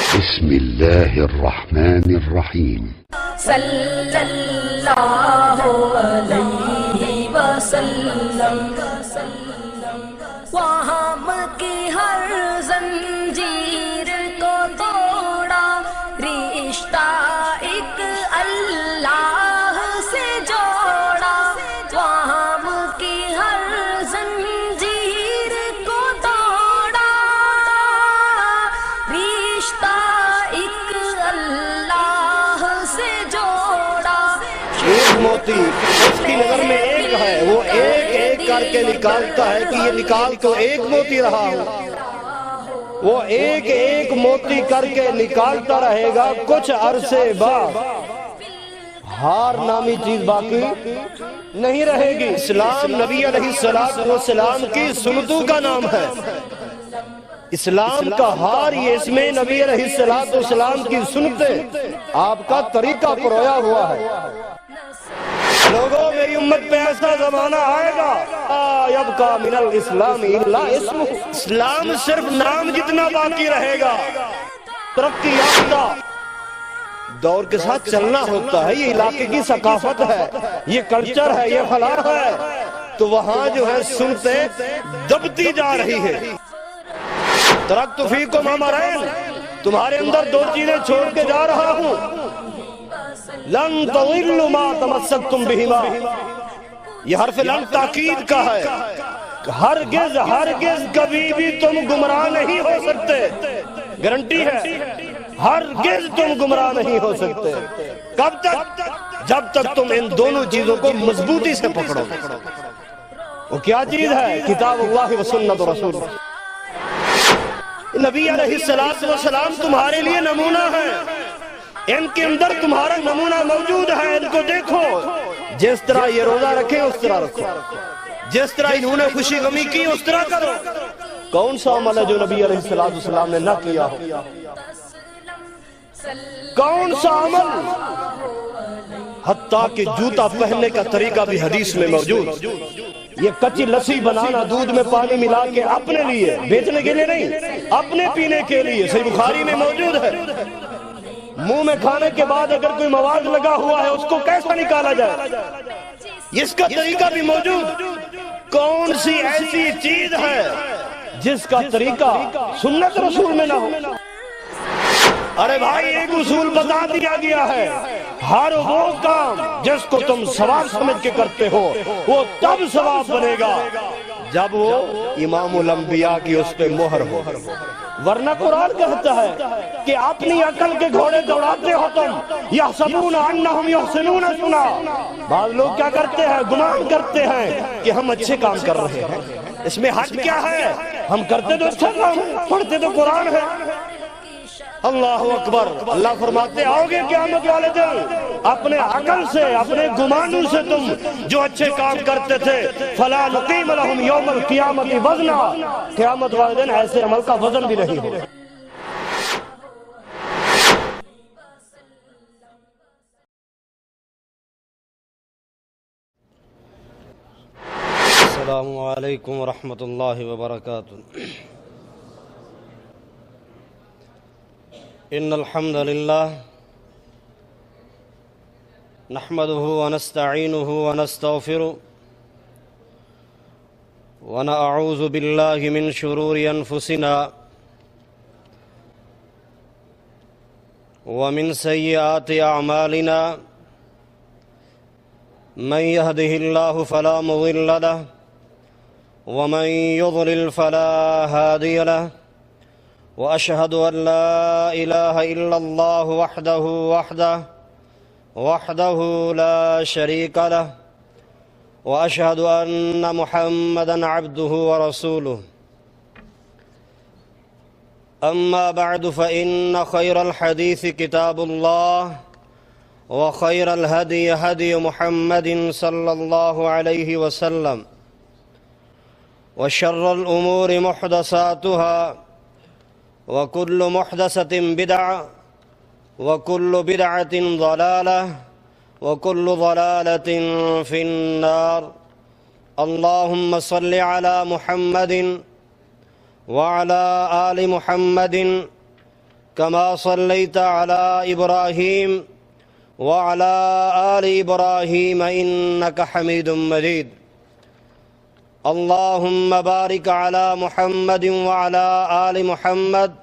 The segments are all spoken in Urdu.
بسم الله الرحمن الرحيم. صلی اللہ علیہ وسلم وہم کی ہر زنجیر کو توڑا، رشتہ ایک اللہ سے جوڑا، وہم کی ہر زنجیر کو توڑا، رشتہ ایک اللہ سے جوڑا۔ ایک موتی اس کی نظر میں ایک ہے، وہ ایک ایک کر کے نکالتا ہے کہ یہ نکال تو ایک موتی رہا ہوں، وہ ایک ایک موتی کر کے نکالتا رہے گا کچھ عرصے بعد، ہار نامی چیز باقی نہیں رہے گی۔ اسلام نبی علیہ السلام کی سنتوں کا نام ہے، اسلام کا ہار یہ اس میں نبی علیہ السلام کی سنتیں، آپ کا طریقہ پرویا ہوا ہے۔ لوگوں میری امت پہ ایسا زمانہ آئے گا یبقى من الاسلام الا اسمہ، اسلام صرف نام جتنا باقی رہے گا۔ ترقی یافتہ دور کے ساتھ چلنا ہوتا ہے، یہ علاقے کی ثقافت ہے، یہ کلچر ہے، یہ فلاح ہے، تو وہاں جو ہے سنتیں دبتی جا رہی ہے۔ ترکت فیکم امرین، تمہارے اندر دو چیزیں چھوڑ کے جا رہا ہوں، لن تضلوا ما تمسکتم بہما، یہ حرف لن تاکید کا ہے، ہرگز ہرگز کبھی بھی تم گمراہ نہیں ہو سکتے، گارنٹی ہے، ہرگز تم گمراہ نہیں ہو سکتے۔ کب تک؟ جب تک تم ان دونوں چیزوں کو مضبوطی سے پکڑو۔ وہ کیا چیز ہے؟ کتاب اللہ و سنت رسول۔ نبی علیہ السلام تمہارے لیے نمونہ ہے، ان کے اندر تمہارا نمونہ موجود ہے، ان کو دیکھو، جس طرح یہ روزہ رکھیں اس طرح رکھو، جس طرح انہوں نے خوشی غمی کی اس طرح کرو۔ کون سا عمل ہے جو نبی علیہ السلام نے نہ کیا ہو؟ کون سا عمل؟ حتیٰ کہ جوتا پہننے کا طریقہ بھی حدیث میں موجود، یہ کچی لسی بنانا دودھ میں پانی ملا کے اپنے لیے، بیچنے کے لیے نہیں، اپنے پینے کے لیے، صحیح بخاری میں موجود ہے۔ منہ میں کھانے کے بعد اگر کوئی مواد لگا ہوا ہے اس کو کیسا نکالا جائے، اس کا طریقہ بھی موجود۔ کون سی ایسی چیز ہے جس کا طریقہ سنت رسول میں نہ ہو؟ ارے بھائی ایک اصول بتا دیا گیا ہے، ہر وہ کام جس کو تم ثواب سمجھ کے کرتے ہو وہ تب ثواب بنے گا جب وہ امام الانبیاء کی اس پہ مہر ہو، ورنہ قرآن کہتا ہے کہ اپنی عقل کے گھوڑے دوڑاتے ہو تم، یحسبون انہم یحسنون صنعا، بعض لوگ کیا کرتے ہیں؟ گمان کرتے ہیں کہ ہم اچھے کام کر رہے ہیں، اس میں حج کیا ہے؟ ہم کرتے تو اچھا کام، پڑھتے تو قرآن ہے۔ اللہ اکبر، اللہ فرماتے آؤ گے قیامت والے دن، اپنے عقل سے اپنے گمانوں سے تم جو اچھے کام کرتے تھے، فلا نقیم لہم یوم القیامت وزنا، قیامت والے دن ایسے عمل کا وزن بھی نہیں ہو۔ السلام علیکم ورحمۃ اللہ وبرکاتہ۔ ان الحمد للہ نحمده ونستعینه ونستغفره ونعوذ باللہ من شرور انفسنا ومن سیئات اعمالنا، من يهده الله فلا مضل له ومن يضلل فلا هادي له، وأشهد أن لا إله إلا الله وحده لا شريك له، وأشهد أن محمدًا عبده ورسوله، أما بعد فإن خير الحديث كتاب الله، وخير الهدي هدي محمد صلى الله عليه وسلم، وشر الأمور محدثاتها، وكل محدثة بدعة، وكل بدعة ضلالة، وكل ضلالة في النار۔ اللهم صل على محمد وعلى آل محمد كما صليت على إبراهيم وعلى آل إبراهيم إنك حميد مجيد اللهم بارك على محمد وعلى آل محمد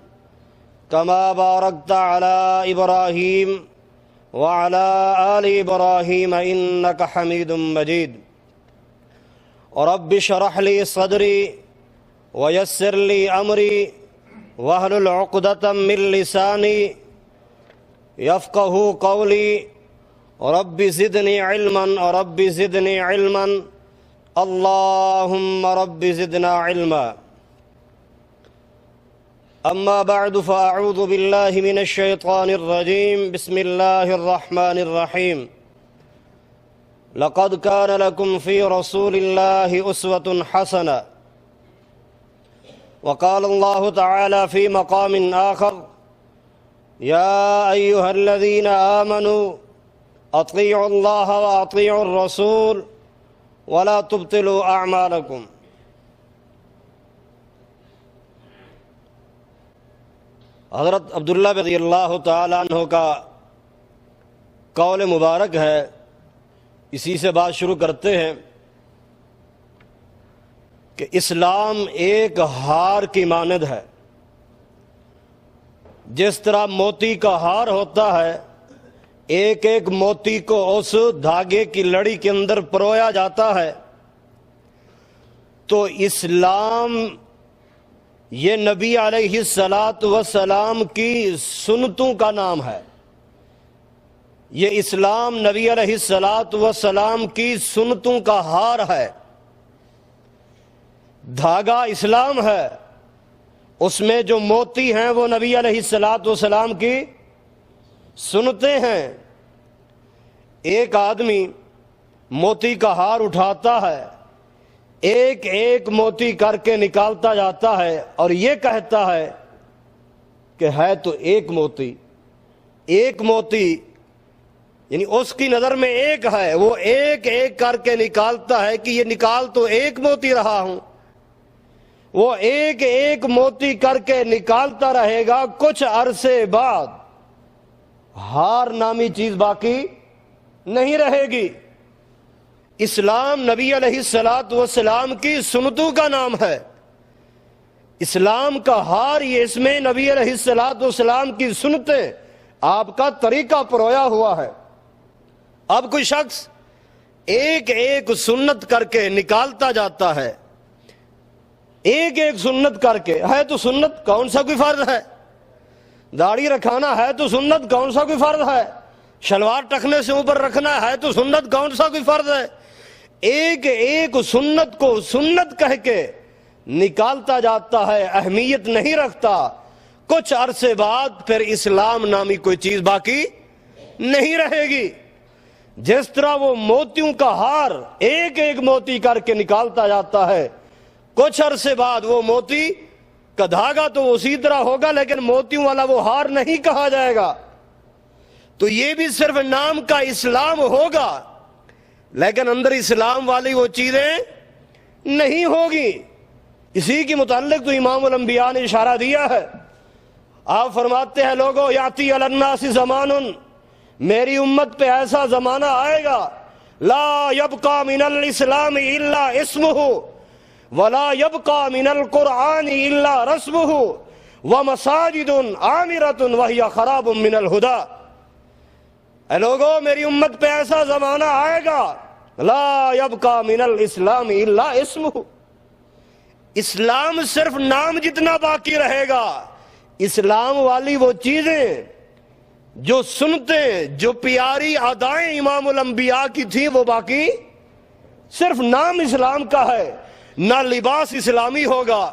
كما باركت على إبراهيم وعلى آل إبراهيم إنك حميد مجيد رب اشرح لي صدري ويسر لي أمري واحلل عقدة من لساني يفقهوا قولي رب زدني علما رب زدني علما اللهم رب زدنا علما أما بعد فأعوذ بالله من الشيطان الرجيم بسم الله الرحمن الرحيم لقد كان لكم في رسول الله أسوة حسنة وقال الله تعالى في مقام آخر يا أيها الذين آمنوا أطيعوا الله وأطيعوا الرسول ولا تبطلوا أعمالكم حضرت عبداللہ رضی اللہ تعالیٰ عنہ کا قول مبارک ہے، اسی سے بات شروع کرتے ہیں کہ اسلام ایک ہار کی مانند ہے۔ جس طرح موتی کا ہار ہوتا ہے، ایک ایک موتی کو اس دھاگے کی لڑی کے اندر پرویا جاتا ہے، تو اسلام یہ نبی علیہ السلام کی سنتوں کا نام ہے۔ یہ اسلام نبی علیہ السلام کی سنتوں کا ہار ہے۔ دھاگا اسلام ہے، اس میں جو موتی ہیں وہ نبی علیہ السلام کی سنتیں ہیں۔ ایک آدمی موتی کا ہار اٹھاتا ہے، ایک ایک موتی کر کے نکالتا جاتا ہے اور یہ کہتا ہے کہ ہے تو ایک موتی یعنی اس کی نظر میں ایک ہے، وہ ایک ایک کر کے نکالتا ہے کہ یہ نکال تو ایک موتی رہا ہوں، وہ ایک ایک موتی کر کے نکالتا رہے گا، کچھ عرصے بعد ہار نامی چیز باقی نہیں رہے گی۔ اسلام نبی علیہ السلام کی سنتوں کا نام ہے۔ اسلام کا ہار یہ اس میں نبی علیہ السلام کی سنتیں، آپ کا طریقہ پرویا ہوا ہے۔ اب کوئی شخص ایک ایک سنت کر کے نکالتا جاتا ہے، ایک ایک سنت کر کے، ہے تو سنت کون سا کوئی فرض ہے؟ داڑھی رکھانا ہے تو سنت کون سا کوئی فرض ہے؟ شلوار ٹخنے سے اوپر رکھنا ہے تو سنت کون سا کوئی فرض ہے؟ ایک ایک سنت کو سنت کہہ کے نکالتا جاتا ہے، اہمیت نہیں رکھتا۔ کچھ عرصے بعد پھر اسلام نامی کوئی چیز باقی نہیں رہے گی۔ جس طرح وہ موتیوں کا ہار ایک ایک موتی کر کے نکالتا جاتا ہے، کچھ عرصے بعد وہ موتی کا دھاگا تو اسی طرح ہوگا، لیکن موتیوں والا وہ ہار نہیں کہا جائے گا۔ تو یہ بھی صرف نام کا اسلام ہوگا، لیکن اندر اسلام والی وہ چیزیں نہیں ہوگی۔ اسی کے متعلق تو امام الانبیاء نے اشارہ دیا ہے۔ آپ فرماتے ہیں لوگوں یاتی علی الناس زمان، میری امت پہ ایسا زمانہ آئے گا لا یبقى من الاسلام الا اسمہ ولا يبقى من القرآن الا رسمه ومساجد عامرة وهي خراب من الهدى۔ اے لوگو میری امت پہ ایسا زمانہ آئے گا لا يبقى من الاسلام الا اسمه، اسلام صرف نام جتنا باقی رہے گا۔ اسلام والی وہ چیزیں جو سنتیں، جو پیاری ادائیں امام الانبیاء کی تھیں، وہ باقی صرف نام اسلام کا ہے۔ نہ لباس اسلامی ہوگا،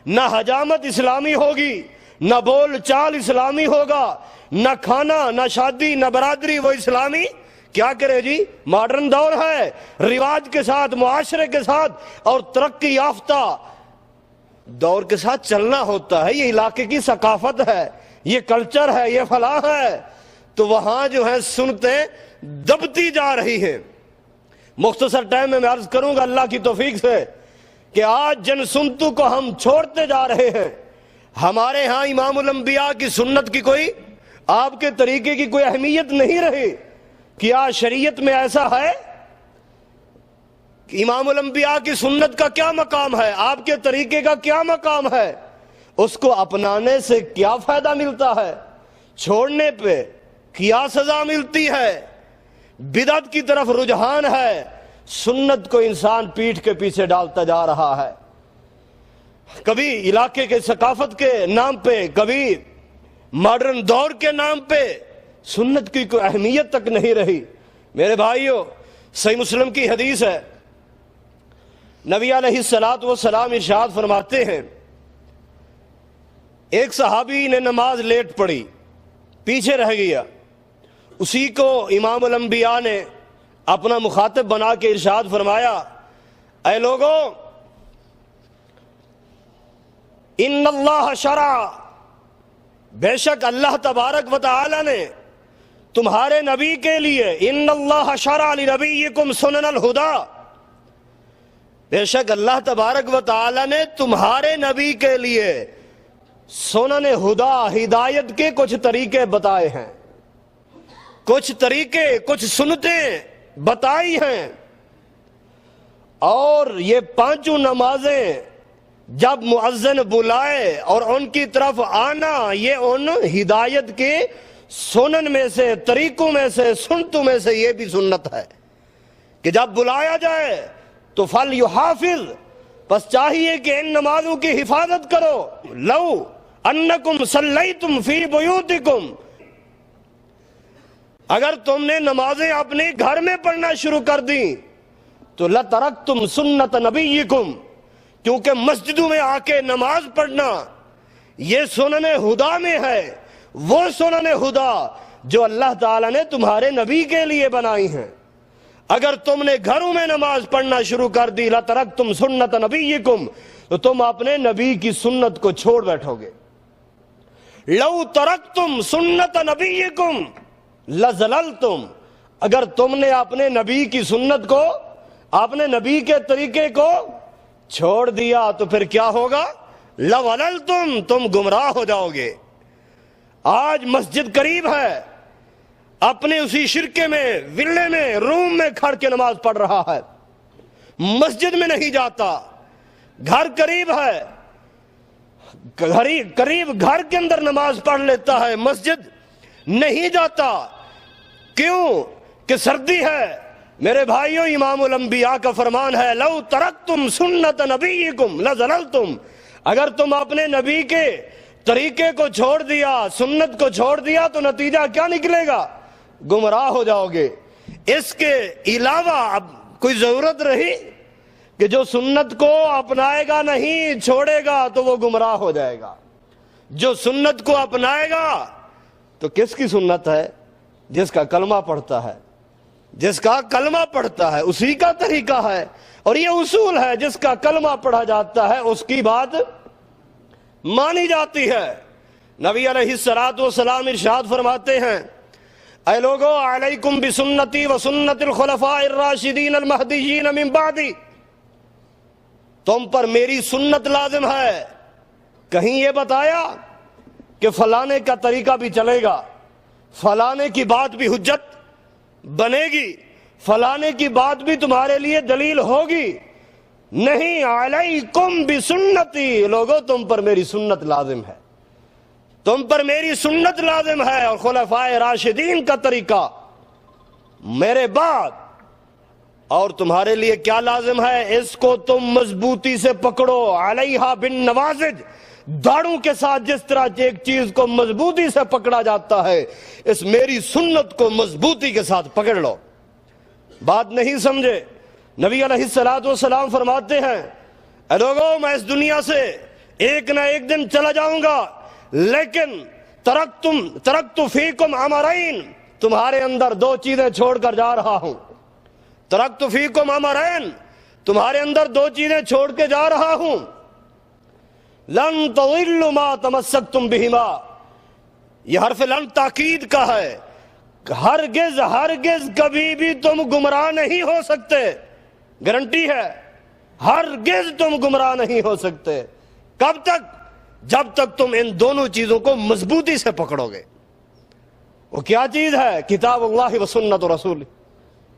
نہ حجامت اسلامی ہوگی، نہ بول چال اسلامی ہوگا، نہ کھانا، نہ شادی، نہ برادری وہ اسلامی کیا کرے جی؟ ماڈرن دور ہے، رواج کے ساتھ، معاشرے کے ساتھ اور ترقی یافتہ دور کے ساتھ چلنا ہوتا ہے۔ یہ علاقے کی ثقافت ہے، یہ کلچر ہے، یہ فلاح ہے، تو وہاں جو ہے سنتیں دبتی جا رہی ہیں۔ مختصر ٹائم میں عرض کروں گا اللہ کی توفیق سے کہ آج جن سنتوں کو ہم چھوڑتے جا رہے ہیں، ہمارے ہاں امام الانبیاء کی سنت کی کوئی، آپ کے طریقے کی کوئی اہمیت نہیں رہی۔ کیا شریعت میں ایسا ہے کہ امام الانبیاء کی سنت کا کیا مقام ہے، آپ کے طریقے کا کیا مقام ہے؟ اس کو اپنانے سے کیا فائدہ ملتا ہے، چھوڑنے پہ کیا سزا ملتی ہے؟ بدعت کی طرف رجحان ہے، سنت کو انسان پیٹھ کے پیچھے ڈالتا جا رہا ہے، کبھی علاقے کے ثقافت کے نام پہ، کبھی ماڈرن دور کے نام پہ، سنت کی کوئی اہمیت تک نہیں رہی۔ میرے بھائیوں، صحیح مسلم کی حدیث ہے، نبی علیہ السلام ارشاد فرماتے ہیں، ایک صحابی نے نماز لیٹ پڑھی، پیچھے رہ گیا، اسی کو امام الانبیاء نے اپنا مخاطب بنا کے ارشاد فرمایا، اے لوگوں، ان اللہ شرع، بے شک اللہ تبارک و تعالی نے تمہارے نبی کے لیے، ان اللہ شرع لنبیکم سنن الہدی، بے شک اللہ تبارک و تعالی نے تمہارے نبی کے لیے سنن ہدا، ہدایت کے کچھ طریقے بتائے ہیں، کچھ طریقے، کچھ سنتیں بتائی ہیں، اور یہ پانچوں نمازیں جب مؤذن بلائے اور ان کی طرف آنا، یہ ان ہدایت کے سنن میں سے، طریقوں میں سے، سنتوں میں سے یہ بھی سنت ہے کہ جب بلایا جائے تو فَلْيُحَافِظْ، پس چاہیے کہ ان نمازوں کی حفاظت کرو، لو انکم صلیتم فی بیوتکم، اگر تم نے نمازیں اپنے گھر میں پڑھنا شروع کر دیں تو لَتَرَكْتُمْ سُنَّةَ نَبِيِّكُمْ، کیونکہ مسجدوں میں آ کے نماز پڑھنا یہ سنن ہدا میں ہے، وہ سنن ہدا جو اللہ تعالیٰ نے تمہارے نبی کے لیے بنائی ہیں۔ اگر تم نے گھروں میں نماز پڑھنا شروع کر دی، لَتَرَكْتُمْ سُنَّةَ نَبِيِّكُمْ، تو تم اپنے نبی کی سنت کو چھوڑ بیٹھو گے۔ لَوْ تَرَكْتُمْ سُنَّةَ نَبِيِّكُمْ لَزَلَلْتُمْ، اگر تم نے اپنے نبی کی سنت کو، اپنے نبی کے طریقے کو چھوڑ دیا تو پھر کیا ہوگا؟ لَوَلَلْتُمْ، تم گمراہ ہو جاؤ گے۔ آج مسجد قریب ہے، اپنے اسی شرکے میں، ولے میں، روم میں کھڑ کے نماز پڑھ رہا ہے، مسجد میں نہیں جاتا، گھر قریب ہے، قریب گھر کے اندر نماز پڑھ لیتا ہے، مسجد نہیں جاتا، کیوں کہ سردی ہے۔ میرے بھائیوں، امام الانبیاء کا فرمان ہے، لو ترکتم سنت نبیکم لزللتم، اگر تم اپنے نبی کے طریقے کو چھوڑ دیا، سنت کو چھوڑ دیا تو نتیجہ کیا نکلے گا؟ گمراہ ہو جاؤ گے۔ اس کے علاوہ اب کوئی ضرورت رہی کہ جو سنت کو اپنائے گا نہیں، چھوڑے گا تو وہ گمراہ ہو جائے گا۔ جو سنت کو اپنائے گا تو کس کی سنت ہے؟ جس کا کلمہ پڑھتا ہے، جس کا کلمہ پڑھتا ہے اسی کا طریقہ ہے، اور یہ اصول ہے، جس کا کلمہ پڑھا جاتا ہے اس کی بات مانی جاتی ہے۔ نبی علیہ السلام ارشاد فرماتے ہیں، اے لوگو، علیکم بسنتی و سنت الخلفاء الراشدین المہدیین من بعدی، تم پر میری سنت لازم ہے۔ کہیں یہ بتایا کہ فلانے کا طریقہ بھی چلے گا، فلانے کی بات بھی حجت بنے گی، فلانے کی بات بھی تمہارے لیے دلیل ہوگی؟ نہیں، علیکم بسنتی، لوگو تم پر میری سنت لازم ہے، تم پر میری سنت لازم ہے، اور خلفاء راشدین کا طریقہ میرے بعد، اور تمہارے لیے کیا لازم ہے؟ اس کو تم مضبوطی سے پکڑو، علیہا بالنواجذ، داڑوں کے ساتھ جس طرح ایک چیز کو مضبوطی سے پکڑا جاتا ہے، اس میری سنت کو مضبوطی کے ساتھ پکڑ لو۔ بات نہیں سمجھے؟ نبی علیہ السلام فرماتے ہیں، اے لوگوں، میں اس دنیا سے ایک نہ ایک دن چلا جاؤں گا، لیکن ترکت فیکم امرین، تمہارے اندر دو چیزیں چھوڑ کر جا رہا ہوں۔ ترکت فیکم امرین، تمہارے اندر دو چیزیں چھوڑ کے جا رہا ہوں۔ لن تضلوا ما تمسکتم بہما، یہ حرف لن تاکید کا ہے، ہرگز ہرگز کبھی بھی تم گمراہ نہیں ہو سکتے، گارنٹی ہے، ہرگز تم گمراہ نہیں ہو سکتے۔ کب تک؟ جب تک تم ان دونوں چیزوں کو مضبوطی سے پکڑو گے۔ وہ کیا چیز ہے؟ کتاب اللہ و سنت رسول،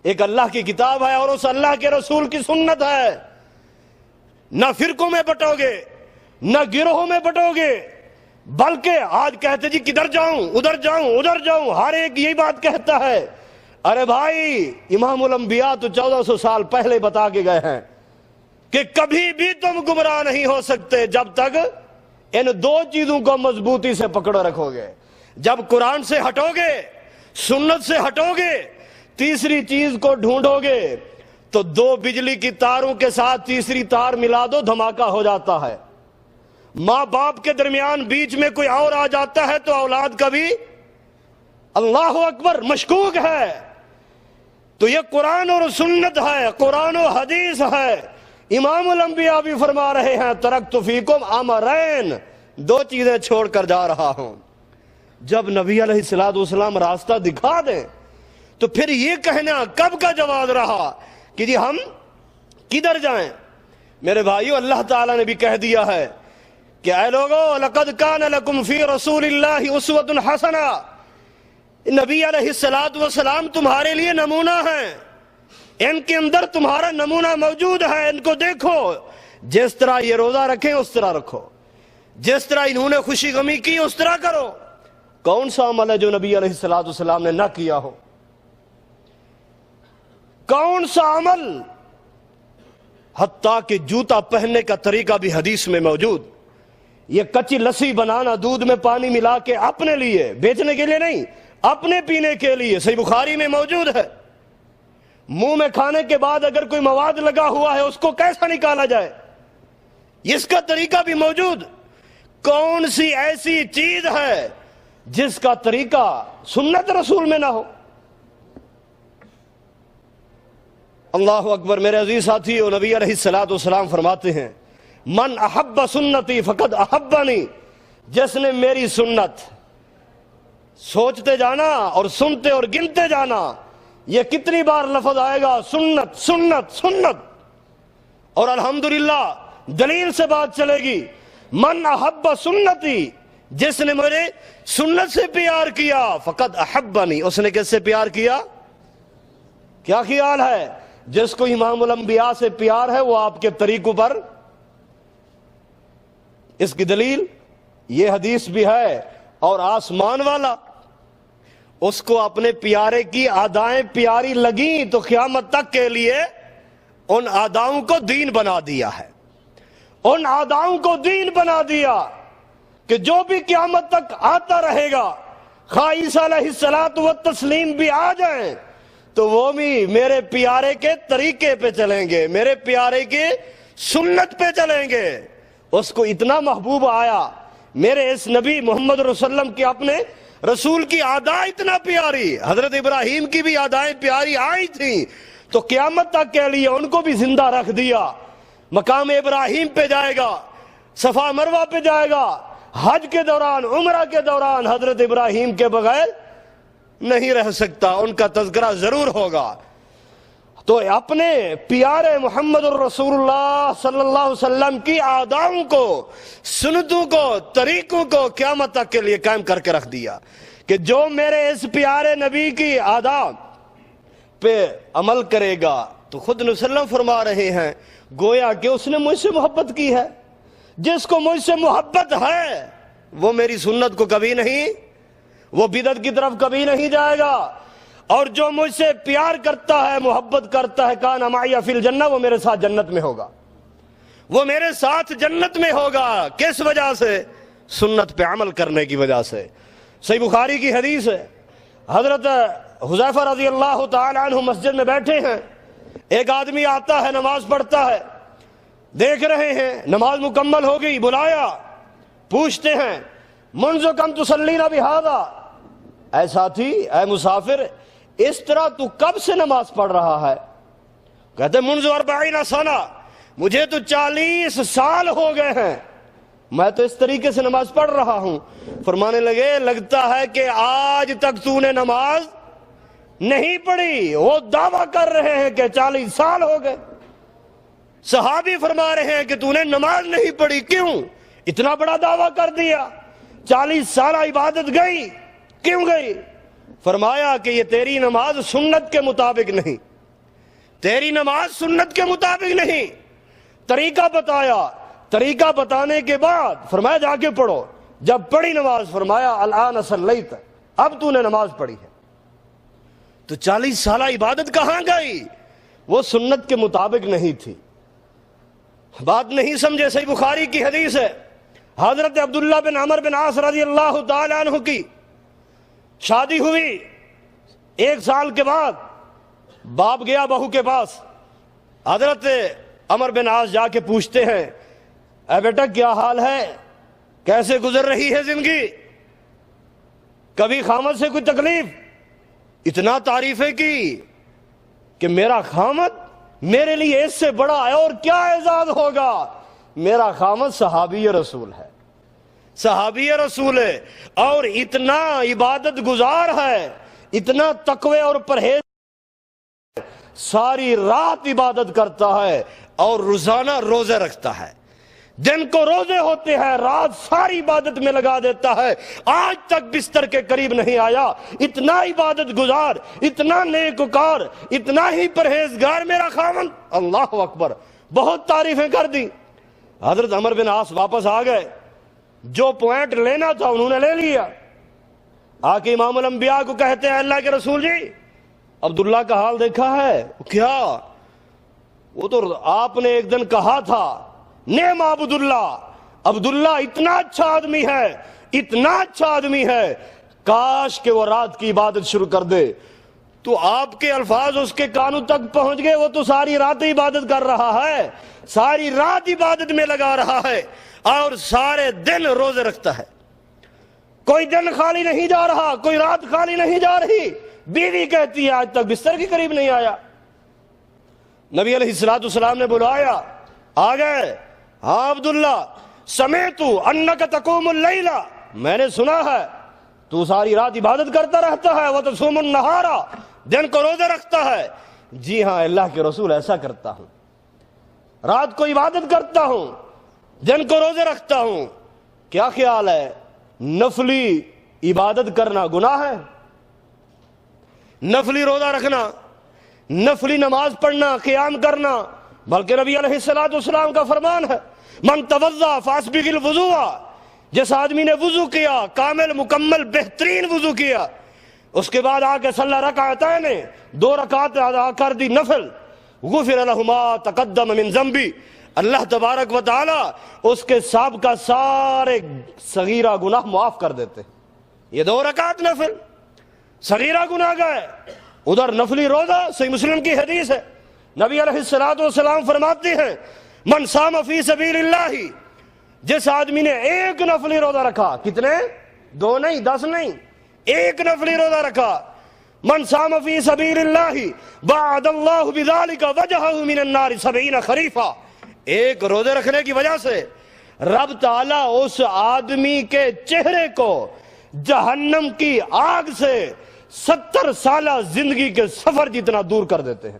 ایک اللہ کی کتاب ہے اور اس اللہ کے رسول کی سنت ہے۔ نہ فرقوں میں بٹو گے، نہ گروہوں میں بٹو گے، بلکہ آج کہتے جی کدھر جاؤں، ادھر جاؤں، ادھر جاؤں، ہر ایک یہی بات کہتا ہے۔ ارے بھائی، امام الانبیاء تو 1400 سال پہلے بتا کے گئے ہیں کہ کبھی بھی تم گمراہ نہیں ہو سکتے جب تک ان دو چیزوں کو مضبوطی سے پکڑو رکھو گے۔ جب قرآن سے ہٹو گے، سنت سے ہٹو گے، تیسری چیز کو ڈھونڈو گے، تو دو بجلی کی تاروں کے ساتھ تیسری تار ملا دو، دھماکہ ہو جاتا ہے۔ ماں باپ کے درمیان بیچ میں کوئی اور آ جاتا ہے تو اولاد کا بھی اللہ اکبر مشکوک ہے۔ تو یہ قرآن اور سنت ہے، قرآن و حدیث ہے۔ امام الانبیاء بھی فرما رہے ہیں ترکت فیکم امرین، دو چیزیں چھوڑ کر جا رہا ہوں۔ جب نبی علیہ السلام راستہ دکھا دیں تو پھر یہ کہنا کب کا جواز رہا کہ جی ہم کدھر جائیں؟ میرے بھائیو، اللہ تعالیٰ نے بھی کہہ دیا ہے کہ اے لوگو لقد کان لکم فی رسول اللہ اسوۃ حسنہ، نبی علیہ السلام تمہارے لیے نمونہ ہیں، ان کے اندر تمہارا نمونہ موجود ہے، ان کو دیکھو، جس طرح یہ روزہ رکھیں اس طرح رکھو، جس طرح انہوں نے خوشی غمی کی اس طرح کرو۔ کون سا عمل ہے جو نبی علیہ السلام نے نہ کیا ہو؟ کون سا عمل؟ حتیٰ کہ جوتا پہننے کا طریقہ بھی حدیث میں موجود۔ یہ کچی لسی بنانا دودھ میں پانی ملا کے اپنے لیے، بیچنے کے لیے نہیں، اپنے پینے کے لیے، صحیح بخاری میں موجود ہے۔ منہ میں کھانے کے بعد اگر کوئی مواد لگا ہوا ہے اس کو کیسا نکالا جائے، اس کا طریقہ بھی موجود۔ کون سی ایسی چیز ہے جس کا طریقہ سنت رسول میں نہ ہو؟ اللہ اکبر۔ میرے عزیز ساتھیو، نبی علیہ السلام فرماتے ہیں من احب سنتی فقد احبنی، جس نے میری سنت، سوچتے جانا اور سنتے اور گنتے جانا، یہ کتنی بار لفظ آئے گا سنت سنت سنت، اور الحمدللہ دلیل سے بات چلے گی۔ من احب سنتی، جس نے میرے سنت سے پیار کیا، فقد احبنی، اس نے کس سے پیار کیا؟ کیا خیال ہے؟ جس کو امام الانبیاء سے پیار ہے وہ آپ کے طریقوں پر، اس کی دلیل یہ حدیث بھی ہے۔ اور آسمان والا، اس کو اپنے پیارے کی ادائیں پیاری لگیں تو قیامت تک کے لیے ان اداؤں کو دین بنا دیا ہے، ان اداؤں کو دین بنا دیا کہ جو بھی قیامت تک آتا رہے گا، خواہ عیسیٰ علیہ الصلوۃ والتسلیم بھی آ جائیں تو وہ بھی میرے پیارے کے طریقے پہ چلیں گے، میرے پیارے کے سنت پہ چلیں گے۔ اس کو اتنا محبوب آیا میرے اس نبی محمد رسول اللہ کی، اپنے رسول کی عادات اتنا پیاری، حضرت ابراہیم کی بھی عادائیں پیاری آئی تھیں تو قیامت تک کے لیے ان کو بھی زندہ رکھ دیا۔ مقام ابراہیم پہ جائے گا، صفا مروہ پہ جائے گا، حج کے دوران، عمرہ کے دوران حضرت ابراہیم کے بغیر نہیں رہ سکتا، ان کا تذکرہ ضرور ہوگا۔ تو اپنے پیارے محمد الرسول اللہ صلی اللہ علیہ وسلم کی عادات کو، سنتوں کو، طریقوں کو قیامت تک کے لیے قائم کر کے رکھ دیا کہ جو میرے اس پیارے نبی کی عادات پہ عمل کرے گا تو خود نبی صلی اللہ علیہ وسلم فرما رہے ہیں گویا کہ اس نے مجھ سے محبت کی ہے۔ جس کو مجھ سے محبت ہے وہ میری سنت کو کبھی نہیں، وہ بدعت کی طرف کبھی نہیں جائے گا، اور جو مجھ سے پیار کرتا ہے، محبت کرتا ہے، کان معی فی الجنہ، وہ میرے ساتھ جنت میں ہوگا، وہ میرے ساتھ جنت میں ہوگا۔ کس وجہ سے؟ سنت پہ عمل کرنے کی وجہ سے۔ صحیح بخاری کی حدیث ہے، حضرت حذیفہ رضی اللہ تعالی عنہ مسجد میں بیٹھے ہیں، ایک آدمی آتا ہے، نماز پڑھتا ہے، دیکھ رہے ہیں نماز مکمل ہو گئی، بلایا، پوچھتے ہیں منذ کم تصلین بہذا، اے ساتھی، اے مسافر، اس طرح تو کب سے نماز پڑھ رہا ہے؟ کہتے منذ 40 سنہ، مجھے تو 40 سال ہو گئے ہیں، میں تو اس طریقے سے نماز پڑھ رہا ہوں۔ فرمانے لگے لگتا ہے کہ آج تک تو نے نماز نہیں پڑھی۔ وہ دعویٰ کر رہے ہیں کہ 40 سال ہو گئے۔ صحابی فرما رہے ہیں کہ تو نے نماز نہیں پڑھی، کیوں؟ اتنا بڑا دعویٰ کر دیا، 40 سالہ عبادت گئی، کیوں گئی؟ فرمایا کہ یہ تیری نماز سنت کے مطابق نہیں، تیری نماز سنت کے مطابق نہیں۔ طریقہ بتایا، طریقہ بتانے کے بعد فرمایا جا کے پڑھو۔ جب پڑھی نماز فرمایا الآن صلیت، اب تو نے نماز پڑھی ہے۔ تو 40 سالہ عبادت کہاں گئی؟ وہ سنت کے مطابق نہیں تھی۔ بات نہیں سمجھے؟ صحیح بخاری کی حدیث ہے، حضرت عبداللہ بن عمر بن عاص رضی اللہ تعالی عنہ کی شادی ہوئی، 1 سال کے بعد باپ گیا بہو کے پاس، حضرت عمر بن عاص جا کے پوچھتے ہیں اے بیٹا کیا حال ہے، کیسے گزر رہی ہے زندگی، کبھی خامد سے کوئی تکلیف؟ اتنا تعریفیں کی کہ میرا خامد میرے لیے اس سے بڑا ہے اور کیا اعزاز ہوگا، میرا خامد صحابی رسول ہے، صحابی رسول ہے، اور اتنا عبادت گزار ہے، اتنا تقوی اور پرہیز، ساری رات عبادت کرتا ہے اور روزانہ روزے رکھتا ہے، دن کو روزے ہوتے ہیں، رات ساری عبادت میں لگا دیتا ہے، آج تک بستر کے قریب نہیں آیا، اتنا عبادت گزار، اتنا نیکوکار، اتنا ہی پرہیزگار میرا خاوند۔ اللہ اکبر، بہت تعریفیں کر دی۔ حضرت عمر بن عاص واپس آ گئے، جو پوائنٹ لینا تھا انہوں نے لے لیا، آ کے امام الانبیاء کو کہتے ہیں اللہ کے رسول جی عبداللہ کا حال دیکھا ہے؟ کیا؟ وہ تو آپ نے ایک دن کہا تھا نعم عبداللہ، عبداللہ اتنا اچھا آدمی ہے، اتنا اچھا آدمی ہے، کاش کہ وہ رات کی عبادت شروع کر دے۔ تو آپ کے الفاظ اس کے کانوں تک پہنچ گئے، وہ تو ساری رات عبادت کر رہا ہے، ساری رات عبادت میں لگا رہا ہے اور سارے دن روزے رکھتا ہے، کوئی دن خالی نہیں جا رہا، کوئی رات خالی نہیں جا رہی۔ بیوی کہتی ہے آج تک بستر کے قریب نہیں آیا۔ نبی علیہ السلام نے بلایا، آ گئے، ہاں عبداللہ سمعت انک تقوم اللیل، میں نے سنا ہے تو ساری رات عبادت کرتا رہتا ہے، وتصوم النہار، دن کو روزے رکھتا ہے۔ جی ہاں اللہ کے رسول ایسا کرتا ہوں، رات کو عبادت کرتا ہوں، دن کو روزے رکھتا ہوں۔ کیا خیال ہے نفلی عبادت کرنا گناہ ہے؟ نفلی روزہ رکھنا، نفلی نماز پڑھنا، قیام کرنا؟ بلکہ نبی علیہ السلام کا فرمان ہے من توضا فاسبغ الوضوء، جس آدمی نے وضو کیا، کامل مکمل بہترین وضو کیا، اس کے بعد آ کے صلی رکعتین، 2 رکعت ادا کر دی نفل، غفر له ما تقدم من ذنبی، اللہ تبارک و تعالی اس کے سابقہ سارے صغیرہ گناہ معاف کر دیتے۔ یہ 2 رکعت نفل، صغیرہ گناہ گئے، ادھر نفلی روزہ، صحیح مسلم کی حدیث ہے، نبی علیہ السلام فرماتے ہیں من صام فی سبیل اللہ، جس آدمی نے 1 نفلی روزہ رکھا، کتنے؟ 2 نہیں، 10 نہیں، 1 نفلی روزہ رکھا، من صام فی سبیل اللہ بعد اللہ بذالک وجہہ من النار 70 خریفہ، 1 روزے رکھنے کی وجہ سے رب تعالیٰ اس آدمی کے چہرے کو جہنم کی آگ سے 70 سالہ زندگی کے سفر جتنا دور کر دیتے ہیں۔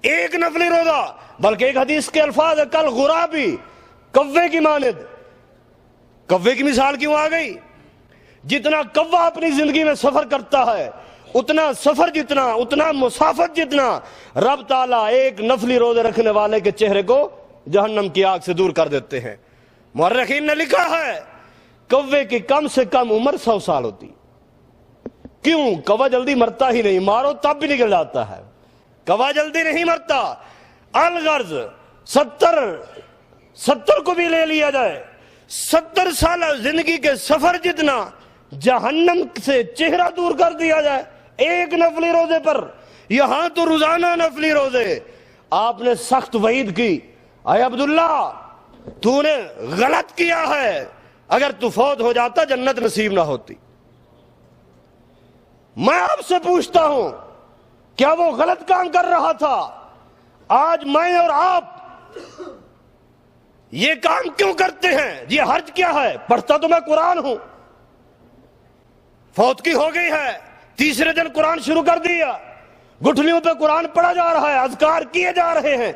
1 نفلی روزہ، بلکہ ایک حدیث کے الفاظ ہے کل غرابی، کوے کی مانند۔ کوے کی مثال کیوں آ گئی؟ جتنا کوا اپنی زندگی میں سفر کرتا ہے، اتنا سفر جتنا، اتنا مسافت جتنا، رب تعالیٰ 1 نفلی روزے رکھنے والے کے چہرے کو جہنم کی آگ سے دور کر دیتے ہیں۔ مورخین نے لکھا ہے کوے کی کم سے کم عمر 100 سال ہوتی۔ کیوں؟ کوا جلدی مرتا ہی نہیں، مارو تب بھی نکل جاتا ہے، کوا جلدی نہیں مرتا۔ الغرض 70 کو بھی لے لیا جائے، 70 سالہ زندگی کے سفر جتنا جہنم سے چہرہ دور کر دیا جائے 1 نفلی روزے پر۔ یہاں تو روزانہ نفلی روزے۔ آپ نے سخت وعید کی، اے عبداللہ تو نے غلط کیا ہے، اگر تو فوت ہو جاتا جنت نصیب نہ ہوتی۔ میں آپ سے پوچھتا ہوں کیا وہ غلط کام کر رہا تھا؟ آج میں اور آپ یہ کام کیوں کرتے ہیں؟ یہ حرج کیا ہے؟ پڑھتا تو میں قرآن ہوں، فوتگی ہو گئی ہے، تیسرے دن قرآن شروع کر دیا، گٹھلیوں پہ قرآن پڑھا جا رہا ہے، اذکار کیے جا رہے ہیں،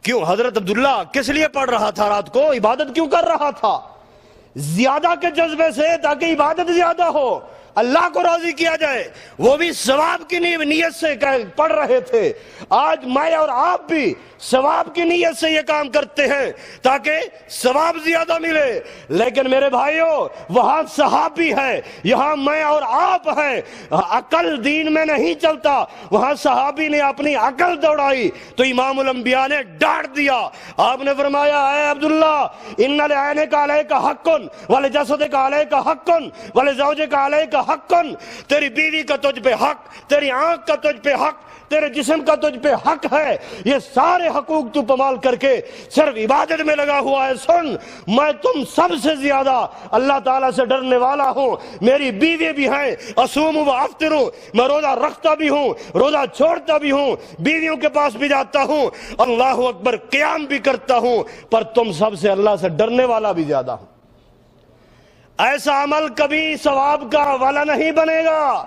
کیوں حضرت عبداللہ کس لیے پڑھ رہا تھا رات کو؟ عبادت کیوں کر رہا تھا؟ زیادہ کے جذبے سے، تاکہ عبادت زیادہ ہو، اللہ کو راضی کیا جائے۔ وہ بھی ثواب کی نیت سے پڑھ رہے تھے۔ آج میں اور آپ بھی ثواب کی نیت سے یہ کام کرتے ہیں تاکہ ثواب زیادہ ملے، لیکن میرے بھائیوں وہاں صحابی ہے، یہاں میں اور آپ ہیں۔ عقل دین میں نہیں چلتا، وہاں صحابی نے اپنی عقل دوڑائی تو امام الانبیاء نے ڈانٹ دیا۔ آپ نے فرمایا اے عبداللہ ان لعینک علیک حق ولجسدک علیک حق ولزوجک علیک حق، تیری بیوی کا تجھ پہ حق، تیری آنکھ کا تجھ پہ حق، تیرے جسم کا تجھ پہ حق ہے۔ یہ سارے حقوق تو پمال کر کے صرف عبادت میں لگا ہوا ہے۔ سن، میں تم سب سے زیادہ اللہ تعالیٰ سے ڈرنے والا ہوں۔ میری بیوی بھی ہیں، اصوم و افطر، میں روزہ رکھتا بھی ہوں، روزہ چھوڑتا بھی ہوں، بیویوں کے پاس بھی جاتا ہوں، اللہ اکبر قیام بھی کرتا ہوں، پر تم سب سے اللہ سے ڈرنے والا بھی زیادہ ہوں۔ ایسا عمل کبھی ثواب کا والا نہیں بنے گا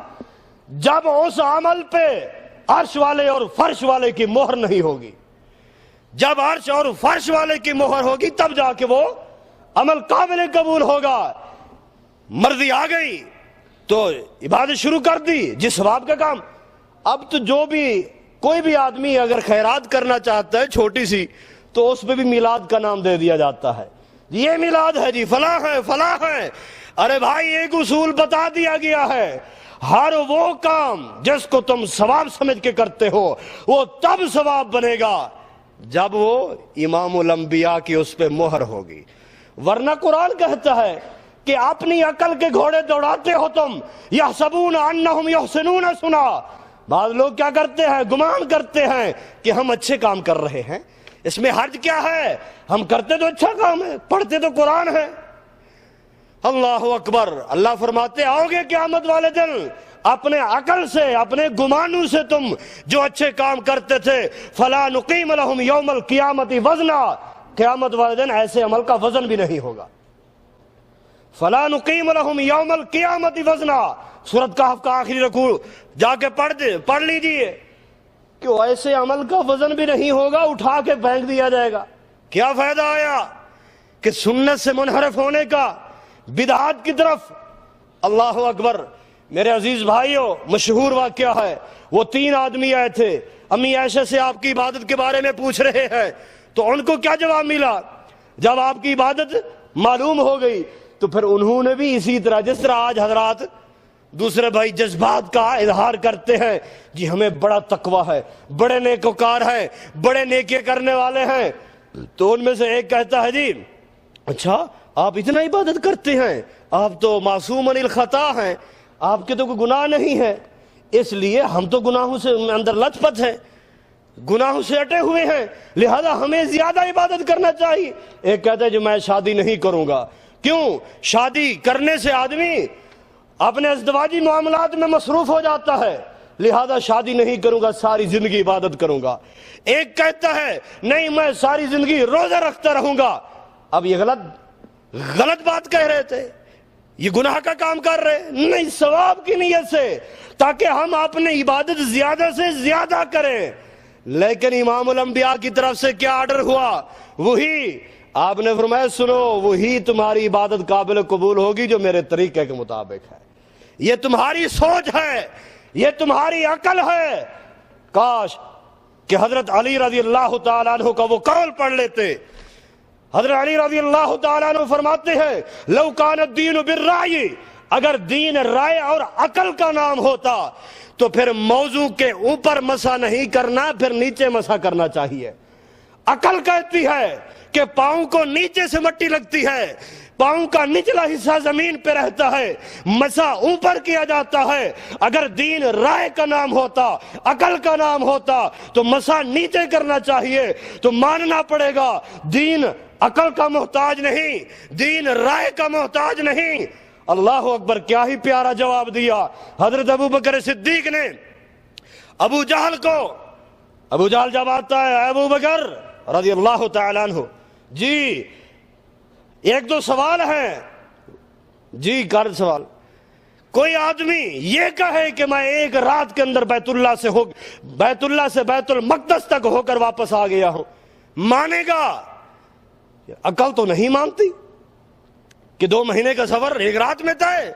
جب اس عمل پہ عرش والے اور فرش والے کی مہر نہیں ہوگی۔ جب عرش اور فرش والے کی مہر ہوگی تب جا کے وہ عمل قابل قبول ہوگا۔ مرضی آ گئی تو عبادت شروع کر دی، جس ثواب کا کام۔ اب تو جو بھی کوئی بھی آدمی اگر خیرات کرنا چاہتا ہے چھوٹی سی تو اس پہ بھی میلاد کا نام دے دیا جاتا ہے، یہ میلاد ہے جی، فلاں ہے فلاں ہے۔ ارے بھائی ایک اصول بتا دیا گیا ہے، ہر وہ کام جس کو تم ثواب سمجھ کے کرتے ہو وہ تب ثواب بنے گا جب وہ امام الانبیاء کی اس پہ مہر ہوگی، ورنہ قرآن کہتا ہے کہ اپنی عقل کے گھوڑے دوڑاتے ہو تم، یحسبون انہم یحسنون صنعا۔ بعض لوگ کیا کرتے ہیں؟ گمان کرتے ہیں کہ ہم اچھے کام کر رہے ہیں، اس میں حرج کیا ہے؟ ہم کرتے تو اچھا کام ہے، پڑھتے تو قرآن ہے۔ اللہ اکبر۔ اللہ فرماتے آؤ گے قیامت والے دن اپنے عقل سے، اپنے گمانوں سے تم جو اچھے کام کرتے تھے، فلا نقیم لہم یوم القیامت وزنا، قیامت والے دن ایسے عمل کا وزن بھی نہیں ہوگا۔ فلا نقیم لہم یوم القیامت وزنا، سورۃ کہف کا آخری رکوع جا کے پڑھ لیجئے کہ ایسے عمل کا وزن بھی نہیں ہوگا، اٹھا کے پھینک دیا جائے گا۔ کیا فائدہ آیا کہ سنت سے منحرف ہونے کا، بدعات کی طرف۔ اللہ اکبر۔ میرے عزیز بھائیوں مشہور واقعہ ہے، وہ 3 آدمی آئے تھے، امی عائشہ سے آپ کی عبادت کے بارے میں پوچھ رہے ہیں، تو ان کو کیا جواب ملا؟ جب آپ کی عبادت معلوم ہو گئی تو پھر انہوں نے بھی اسی طرح، جس طرح آج حضرات دوسرے بھائی جذبات کا اظہار کرتے ہیں، جی ہمیں بڑا تقوی ہے، بڑے نیکوکار ہیں، بڑے نیکی کرنے والے ہیں، تو ان میں سے ایک کہتا ہے جی اچھا آپ اتنا عبادت کرتے ہیں، آپ تو معصوم عن الخطا ہیں، آپ کے تو کوئی گناہ نہیں ہے، اس لیے ہم تو گناہوں سے اندر لت پت ہیں، گناہوں سے اٹے ہوئے ہیں، لہذا ہمیں زیادہ عبادت کرنا چاہیے۔ ایک کہتا ہے جو میں شادی نہیں کروں گا۔ کیوں؟ شادی کرنے سے آدمی اپنے ازدواجی معاملات میں مصروف ہو جاتا ہے، لہذا شادی نہیں کروں گا، ساری زندگی عبادت کروں گا۔ ایک کہتا ہے نہیں میں ساری زندگی روزہ رکھتا رہوں گا۔ اب یہ غلط بات کہہ رہے تھے، یہ گناہ کا کام کر رہے نہیں، ثواب کی نیت سے، تاکہ ہم اپنی عبادت زیادہ سے زیادہ کریں۔ لیکن امام الانبیاء کی طرف سے کیا آرڈر ہوا؟ وہی آپ نے فرمایا سنو، وہی تمہاری عبادت قابل قبول ہوگی جو میرے طریقے کے مطابق ہے، یہ تمہاری سوچ ہے، یہ تمہاری عقل ہے۔ کاش کہ حضرت علی رضی اللہ تعالیٰ عنہ کا وہ قول پڑھ لیتے۔ حضرت علی رضی اللہ تعالیٰ عنہ فرماتے ہیں لو کان الدین بالرأی، اگر دین رائے اور عقل کا نام ہوتا تو پھر موضوع کے اوپر مسح نہیں کرنا، پھر نیچے مسح کرنا چاہیے۔ عقل کہتی ہے کہ پاؤں کو نیچے سے مٹی لگتی ہے، پاؤں کا نچلا حصہ زمین پہ رہتا ہے، مسح اوپر کیا جاتا ہے۔ اگر دین رائے کا نام ہوتا، عقل کا نام ہوتا تو مسح نیچے کرنا چاہیے۔ تو ماننا پڑے گا دین عقل کا محتاج نہیں، دین رائے کا محتاج نہیں۔ اللہ اکبر، کیا ہی پیارا جواب دیا حضرت ابو بکر صدیق نے ابو جہل کو۔ ابو جہل جب آتا ہے ابو بکر رضی اللہ تعالیٰ عنہ، جی ایک دو سوال ہیں۔ جی کر سوال۔ کوئی آدمی یہ کہے کہ میں ایک رات کے اندر بیت اللہ سے بیت المقدس تک ہو کر واپس آ گیا ہوں، مانے گا؟ عقل تو نہیں مانتی کہ 2 مہینے کا سفر 1 رات میں طے۔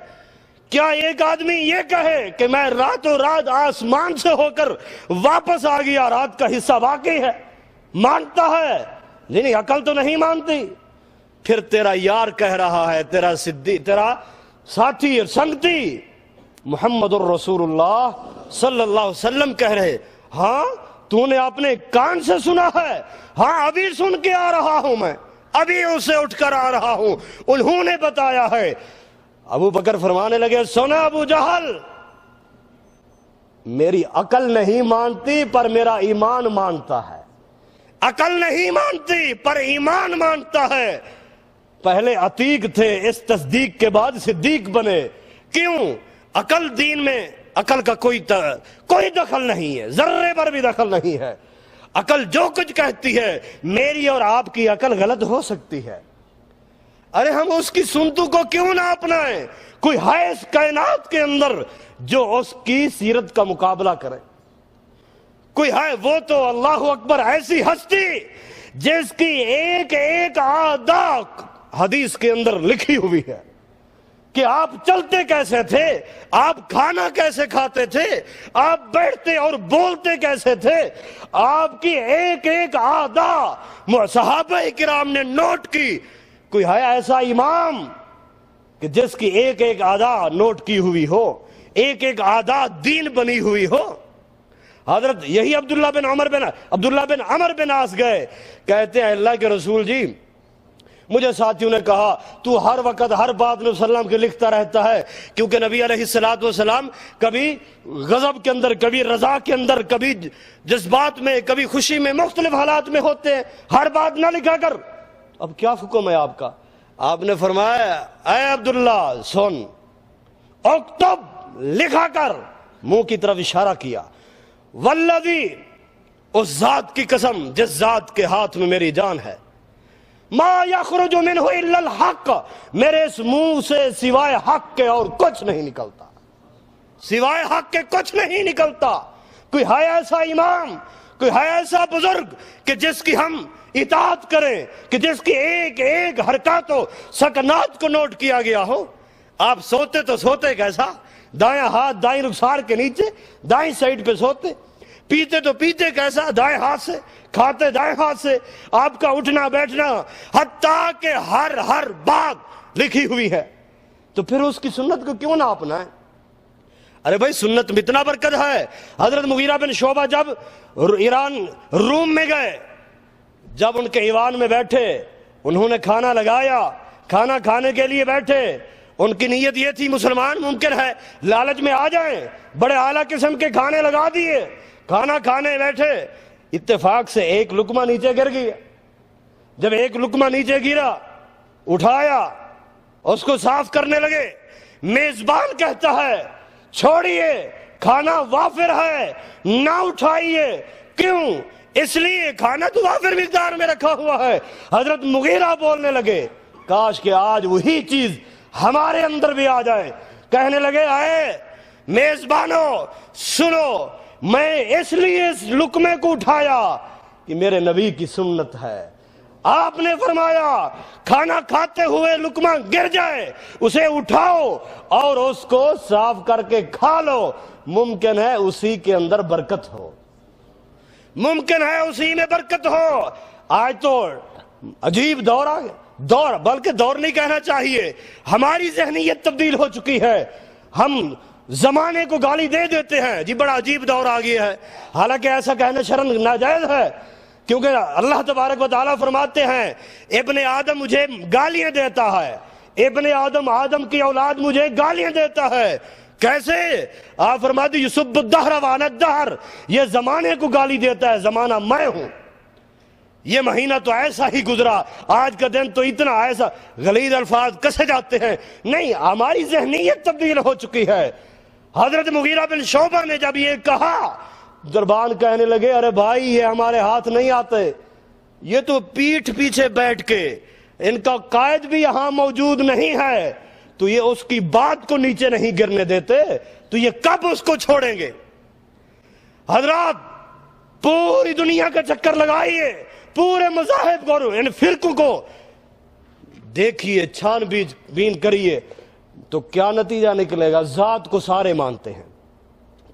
کیا ایک آدمی یہ کہے کہ میں راتوں رات آسمان سے ہو کر واپس آ گیا، رات کا حصہ باقی ہے؟ مانتا ہے لیکن عقل تو نہیں مانتی۔ پھر تیرا یار کہہ رہا ہے، تیرا ساتھی اور سنگتی محمد الرسول اللہ صلی اللہ علیہ وسلم کہہ رہے، ہاں تو نے اپنے کان سے سنا ہے؟ ہاں ابھی سن کے آ رہا ہوں، میں ابھی اسے اٹھ کر آ رہا ہوں، انہوں نے بتایا ہے۔ ابو بکر فرمانے لگے، سنا ابو جہل، میری عقل نہیں مانتی پر میرا ایمان مانتا ہے۔ عقل نہیں مانتی پر ایمان مانتا ہے۔ پہلے عتیق تھے، اس تصدیق کے بعد صدیق بنے۔ کیوں؟ عقل دین میں، عقل کا کوئی دخل نہیں ہے، ذرے پر بھی دخل نہیں ہے۔ عقل جو کچھ کہتی ہے، میری اور آپ کی عقل غلط ہو سکتی ہے۔ ارے ہم اس کی سنتوں کو کیوں نہ اپنائیں؟ کوئی ہے اس کائنات کے اندر جو اس کی سیرت کا مقابلہ کرے؟ کوئی ہے؟ وہ تو اللہ اکبر ایسی ہستی جس کی ایک ایک ادا حدیث کے اندر لکھی ہوئی ہے کہ آپ چلتے کیسے تھے، آپ کھانا کیسے کھاتے تھے، آپ بیٹھتے اور بولتے کیسے تھے، آپ کی ایک ایک ادا صحابہ کرام نے نوٹ کی۔ کوئی ہے ایسا امام کہ جس کی ایک ایک ادا نوٹ کی ہوئی ہو، ایک ایک ادا دین بنی ہوئی ہو؟ حضرت یہی عبداللہ بن عمر بن عاص گئے، کہتے ہیں اللہ کے رسول جی، مجھے ساتھیوں نے کہا تو ہر وقت ہر بات نبی صلی اللہ علیہ وسلم کے لکھتا رہتا ہے، کیونکہ نبی علیہ السلام کبھی غضب کے اندر، کبھی رضا کے اندر، کبھی جذبات میں، کبھی خوشی میں، مختلف حالات میں ہوتے ہیں، ہر بات نہ لکھا کر۔ اب کیا حکم ہے آپ کا؟ آپ نے فرمایا، اے عبداللہ سن، اکتب، لکھا کر، منہ کی طرف اشارہ کیا، والذی، اس ذات کی قسم جس ذات کے ہاتھ میں میری جان ہے، ما یخرج منہ الا الحق، میرے اس منہ سے سوائے حق کے اور کچھ نہیں نکلتا، سوائے حق کے کچھ نہیں نکلتا۔ کوئی ہے ایسا امام، کوئی ہے ایسا بزرگ کہ جس کی ہم اطاعت کریں، کہ جس کی ایک ایک حرکات و سکنات کو نوٹ کیا گیا ہو؟ آپ سوتے تو سوتے کیسا؟ دائیں ہاتھ دائیں رخسار کے نیچے، دائیں سائڈ پہ سوتے۔ پیتے تو پیتے کیسا؟ دائیں ہاتھ سے۔ کھاتے دائیں ہاتھ سے۔ آپ کا اٹھنا بیٹھنا حتیٰ کہ ہر بات لکھی ہوئی ہے، تو پھر اس کی سنت کو کیوں نہ اپنائیں؟ ارے بھائی سنت میں اتنا برکت ہے۔ حضرت مغیرہ بن شعبہ جب ایران روم میں گئے، جب ان کے ایوان میں بیٹھے، انہوں نے کھانا لگایا، کھانا کھانے کے لیے بیٹھے، ان کی نیت یہ تھی مسلمان ممکن ہے لالچ میں آ جائیں، بڑے اعلیٰ قسم کے کھانے لگا دیے، کھانا کھانے بیٹھے، اتفاق سے ایک لقمہ نیچے گر گیا۔ جب ایک لقمہ نیچے گرا، اٹھایا، اس کو صاف کرنے لگے، میزبان کہتا ہے چھوڑیے، کھانا وافر ہے، نہ اٹھائیے۔ کیوں؟ اس لیے کھانا تو وافر مقدار میں رکھا ہوا ہے۔ حضرت مغیرہ بولنے لگے، کاش کہ آج وہی چیز ہمارے اندر بھی آ جائے۔ کہنے لگے، اے میزبانوں سنو، میں اس لیے اس لقمے کو اٹھایا کہ میرے نبی کی سنت ہے۔ آپ نے فرمایا کھانا کھاتے ہوئے لقمہ گر جائے، اسے اٹھاؤ اور اس کو صاف کر کے کھا لو، ممکن ہے اسی کے اندر برکت ہو، ممکن ہے اسی میں برکت ہو۔ آج تو عجیب دور آ گیا، بلکہ دور نہیں کہنا چاہیے، ہماری ذہنیت تبدیل ہو چکی ہے۔ ہم زمانے کو گالی دے دیتے ہیں، جی بڑا عجیب دور آ گیا ہے، حالانکہ ایسا کہنا شرم ناجائز ہے، کیونکہ اللہ تبارک و تعالیٰ فرماتے ہیں ابن آدم مجھے گالیاں دیتا ہے، ابن آدم کی اولاد مجھے گالیاں دیتا ہے۔ کیسے؟ آپ فرماتے یسب الدہر وانا الدہر، یہ زمانے کو گالی دیتا ہے، زمانہ میں ہوں۔ یہ مہینہ تو ایسا ہی گزرا، آج کا دن تو اتنا ایسا، غلیظ الفاظ کسے جاتے ہیں۔ نہیں، ہماری ذہنیت تبدیل ہو چکی ہے۔ حضرت مغیرہ بن شعبہ نے جب یہ کہا، دربان کہنے لگے، ارے بھائی یہ ہمارے ہاتھ نہیں آتے، یہ تو پیٹھ پیچھے بیٹھ کے، ان کا قائد بھی یہاں موجود نہیں ہے، تو یہ اس کی بات کو نیچے نہیں گرنے دیتے، تو یہ کب اس کو چھوڑیں گے؟ حضرات پوری دنیا کا چکر لگائیے، پورے مذاہب کو، ان فرقوں کو دیکھیے، چھان بین کریے تو کیا نتیجہ نکلے گا؟ ذات کو سارے مانتے ہیں،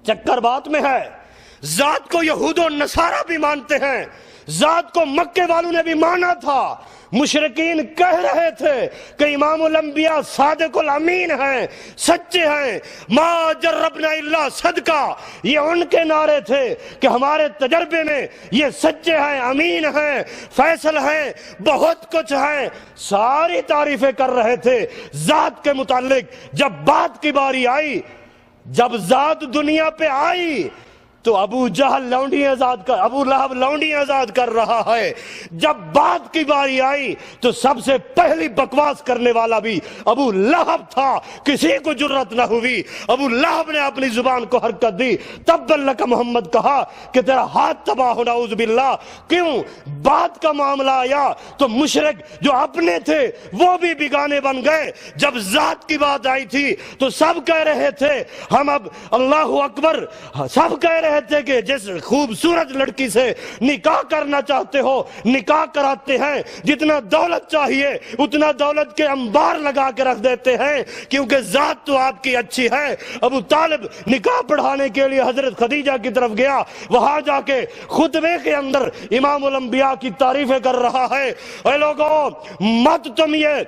چکر بات میں ہے، ذات کو یہود و نصارہ بھی مانتے ہیں، ذات کو مکے والوں نے بھی مانا تھا۔ مشرکین کہہ رہے تھے کہ امام الانبیاء صادق الامین ہیں، سچے ہیں، ما جربنا الا صدقہ، یہ ان کے نعرے تھے کہ ہمارے تجربے میں یہ سچے ہیں، امین ہیں، فیصل ہیں، بہت کچھ ہیں، ساری تعریفیں کر رہے تھے ذات کے متعلق۔ جب بات کی باری آئی، جب ذات دنیا پہ آئی تو ابو جہل لونڈی آزاد کر، ابو لہب لونڈی آزاد کر رہا ہے۔ جب بات کی باری آئی تو سب سے پہلی بکواس کرنے والا بھی ابو لہب تھا، کسی کو جرت نہ ہوئی، ابو لہب نے اپنی زبان کو حرکت دی، تبا لک محمد کہا کہ تیرا ہاتھ تباہ ہو، نعوذ باللہ۔ کیوں؟ بات کا معاملہ آیا تو مشرک جو اپنے تھے وہ بھی بیگانے بن گئے۔ جب ذات کی بات آئی تھی تو سب کہہ رہے تھے ہم اب اللہ اکبر، سب کہہ رہے تھے کہ جس خوبصورت لڑکی سے نکاح کرنا چاہتے ہو نکاح کراتے ہیں، جتنا دولت چاہیے اتنا دولت کے انبار لگا کے رکھ دیتے ہیں کیونکہ ذات تو آپ کی اچھی ہے۔ ابو طالب نکاح پڑھانے کے لیے حضرت خدیجہ کی طرف گیا، وہاں جا کے خطبے کے اندر امام الانبیاء کی تعریفیں کر رہا ہے۔ اے لوگوں، مت تم یہ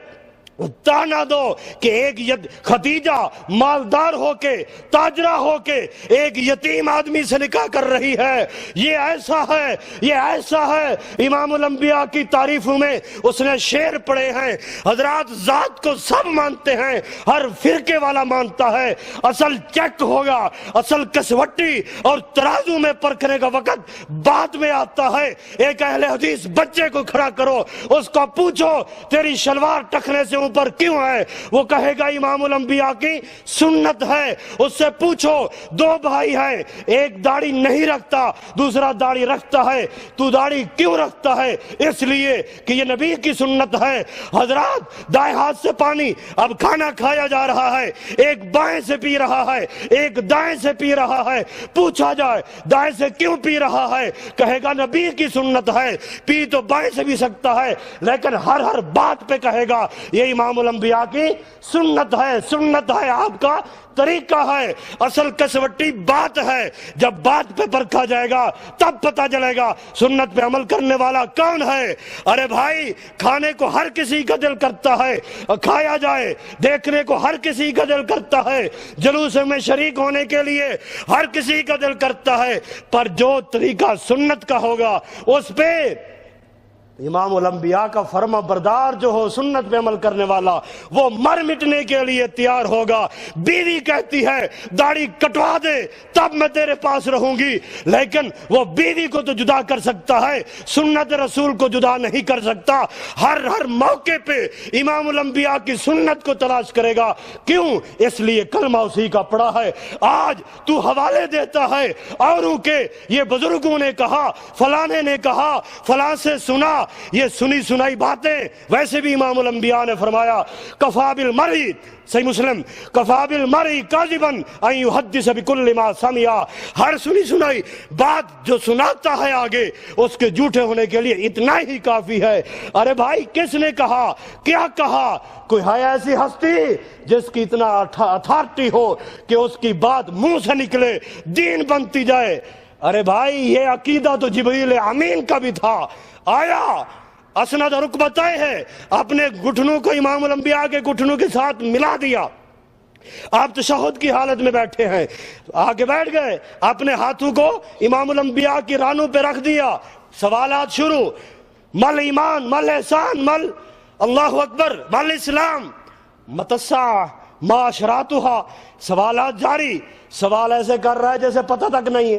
تانا دو کہ ایک خدیجہ مالدار ہو کے، تاجرہ ہو کے ایک یتیم آدمی سے نکاح کر رہی ہے، یہ ایسا ہے، یہ ایسا ہے۔ امام الانبیاء کی تعریفوں میں اس نے شعر پڑھے ہیں۔ حضرات، ذات کو سب مانتے ہیں، ہر فرقے والا مانتا ہے، اصل چیک ہوگا، اصل کسوٹی اور ترازو میں پرکھنے کا وقت بعد میں آتا ہے۔ ایک اہل حدیث بچے کو کھڑا کرو، اس کو پوچھو تیری شلوار ٹخنے سے اوپر کیوں ہے؟ وہ کہے گا امام الانبیاء کی سنت ہے۔ اس سے پوچھو دو بھائی ہیں، ایک داڑھی نہیں رکھتا دوسرا داڑھی رکھتا ہے، تو داڑھی کیوں رکھتا ہے؟ اس لیے کہ یہ نبی کی سنت ہے۔ حضرات، دائیں ہاتھ سے پانی، اب کھانا کھایا جا رہا ہے، ایک بائیں سے پی رہا ہے ایک دائیں سے پی رہا ہے، پوچھا جائے دائیں سے کیوں پی رہا ہے؟ کہے گا نبی کی سنت ہے، پی تو بائیں سے بھی سکتا ہے لیکن ہر بات پہ کہے گا یہ امام الانبیاء کی سنت ہے، سنت ہے، آپ کا طریقہ ہے، اصل کسوٹی بات ہے۔ جب بات پہ پرکھا جائے گا تب پتہ چلے گا سنت پہ عمل کرنے والا کون ہے۔ ارے بھائی، کھانے کو ہر کسی کا دل کرتا ہے، کھایا جائے، دیکھنے کو ہر کسی کا دل کرتا ہے، جلوس میں شریک ہونے کے لیے ہر کسی کا دل کرتا ہے، پر جو طریقہ سنت کا ہوگا اس پہ امام الانبیاء کا فرما بردار جو ہو، سنت پہ عمل کرنے والا، وہ مر مٹنے کے لیے تیار ہوگا۔ بیوی کہتی ہے داڑھی کٹوا دے تب میں تیرے پاس رہوں گی، لیکن وہ بیوی کو تو جدا کر سکتا ہے، سنت رسول کو جدا نہیں کر سکتا۔ ہر موقع پہ امام الانبیاء کی سنت کو تلاش کرے گا۔ کیوں؟ اس لیے کلمہ اسی کا پڑا ہے۔ آج تو حوالے دیتا ہے اوروں کے، یہ بزرگوں نے کہا، فلانے نے کہا، فلاں سے سنا، یہ سنی سنائی باتیں۔ ویسے بھی امام الانبیاء نے فرمایا کفا بالمرء، صحیح مسلم، کفا بالمرء کاذبا ان یحدث بکل ما سمع، ہر سنی سنائی بات جو سناتا ہے آگے اس کے جھوٹے ہونے کے لیے اتنا ہی کافی ہے۔ ارے بھائی، کس نے کہا؟ کیا کہا؟ کوئی ہے ایسی ہستی جس کی اتنا اتھارٹی ہو کہ اس کی بات منہ سے نکلے دین بنتی جائے؟ ارے بھائی، یہ عقیدہ تو جبریل امین کا بھی تھا۔ آیا اسند رکبتیں ہے، اپنے گھٹنوں کو امام الانبیاء کے گھٹنوں کے ساتھ ملا دیا، آپ تشہد کی حالت میں بیٹھے ہیں، آگے بیٹھ گئے، اپنے ہاتھوں کو امام الانبیاء کی رانوں پہ رکھ دیا، سوالات شروع، مل ایمان، مل احسان، مل اللہ اکبر، مل اسلام، متسع معاشراتها، سوالات جاری۔ سوال ایسے کر رہا ہے جیسے پتہ تک نہیں ہے۔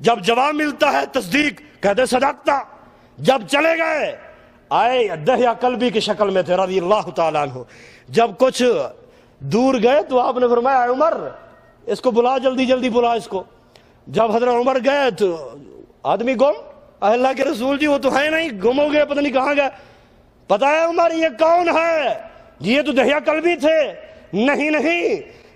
جب جواب ملتا ہے تصدیق، کہتے صدقتا۔ جب چلے گئے، آئے دہیا قلبی کی شکل میں تھے رضی اللہ تعالیٰ عنہ۔ جب کچھ دور گئے تو آپ نے فرمایا عمر اس کو بلا، جلدی جلدی بلا اس کو۔ جب حضرت عمر گئے تو آدمی گم، اللہ کے رسول جی وہ تو ہے نہیں، گم ہو گئے، پتہ نہیں کہاں گئے۔ پتہ ہے عمر یہ کون ہے؟ یہ تو دہیا قلبی تھے۔ نہیں،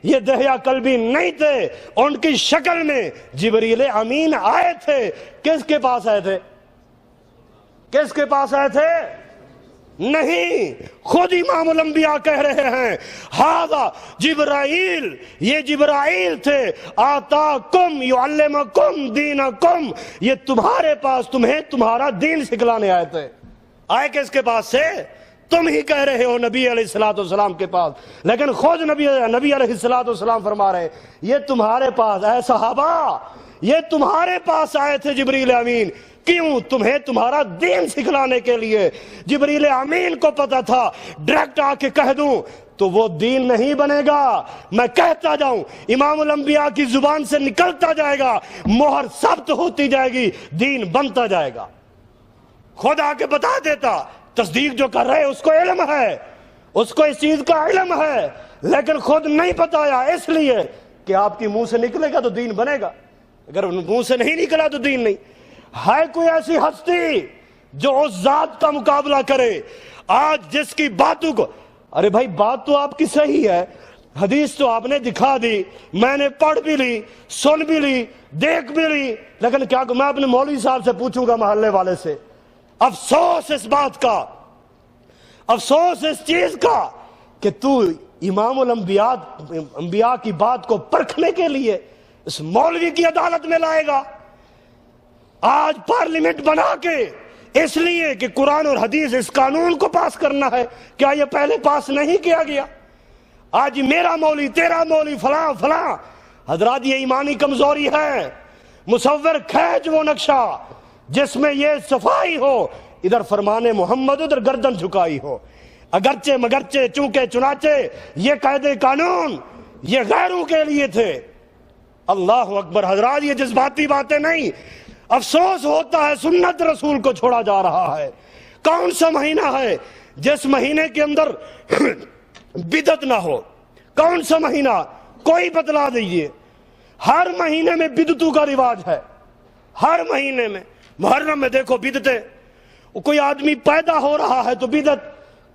یہ دہیا قلبی نہیں تھے، ان کی شکل میں جبریل امین آئے تھے۔ کس کے پاس آئے تھے؟ کس کے پاس آئے تھے؟ نہیں، خود امام الانبیاء کہہ رہے ہیں ہذا جبرائیل، یہ جبرائیل تھے، آتاکم یعلمکم دینکم، یہ تمہارے پاس تمہیں تمہارا دین سکھلانے آئے تھے۔ آئے کس کے پاس سے؟ تم ہی کہہ رہے ہو نبی علیہ السلام کے پاس، لیکن خود نبی علیہ السلام فرما رہے ہیں یہ تمہارے پاس، اے صحابہ یہ تمہارے پاس آئے تھے جبریل امین، کیوں؟ تمہیں تمہارا دین سکھلانے کے لیے۔ جبریل امین کو پتا تھا ڈائریکٹ آ کے کہہ دوں تو وہ دین نہیں بنے گا، میں کہتا جاؤں امام الانبیاء کی زبان سے نکلتا جائے گا، مہر ثبت ہوتی جائے گی، دین بنتا جائے گا۔ خود آ کے بتا دیتا، تصدیق جو کر رہے اس کو علم ہے، اس کو اس چیز کا علم ہے، لیکن خود نہیں بتایا اس لیے کہ آپ کی منہ سے نکلے گا تو دین بنے گا، اگر منہ سے نہیں نکلا تو دین نہیں۔ ہے کوئی ایسی ہستی جو اس ذات کا مقابلہ کرے آج جس کی باتوں کو؟ ارے بھائی بات تو آپ کی صحیح ہے، حدیث تو آپ نے دکھا دی، میں نے پڑھ بھی لی، سن بھی لی، دیکھ بھی لی، لیکن کیا میں اپنے مولوی صاحب سے پوچھوں گا، محلے والے سے؟ افسوس اس بات کا، افسوس اس چیز کا کہ تو امام الانبیاء کی بات کو پرکھنے کے لیے اس مولوی کی عدالت میں لائے گا۔ آج پارلیمنٹ بنا کے اس لیے کہ قرآن اور حدیث اس قانون کو پاس کرنا ہے، کیا یہ پہلے پاس نہیں کیا گیا؟ آج میرا مولوی، تیرا مولوی، فلاں فلاں۔ حضرات یہ ایمانی کمزوری ہے، مصور کھینچ وہ نقشہ جس میں یہ صفائی ہو، ادھر فرمان محمد ادھر گردن جھکائی ہو، اگرچہ مگرچہ چونکہ چنانچہ یہ قاعدے قانون یہ غیروں کے لیے تھے۔ اللہ اکبر حضرات، یہ جذباتی باتیں نہیں، افسوس ہوتا ہے سنت رسول کو چھوڑا جا رہا ہے۔ کون سا مہینہ ہے جس مہینے کے اندر بدعت نہ ہو؟ کون سا مہینہ؟ کوئی بتلا دیجئے۔ ہر مہینے میں بدعتوں کا رواج ہے، ہر مہینے میں۔ محرم میں دیکھو بدعتیں، کوئی آدمی پیدا ہو رہا ہے تو بدعت،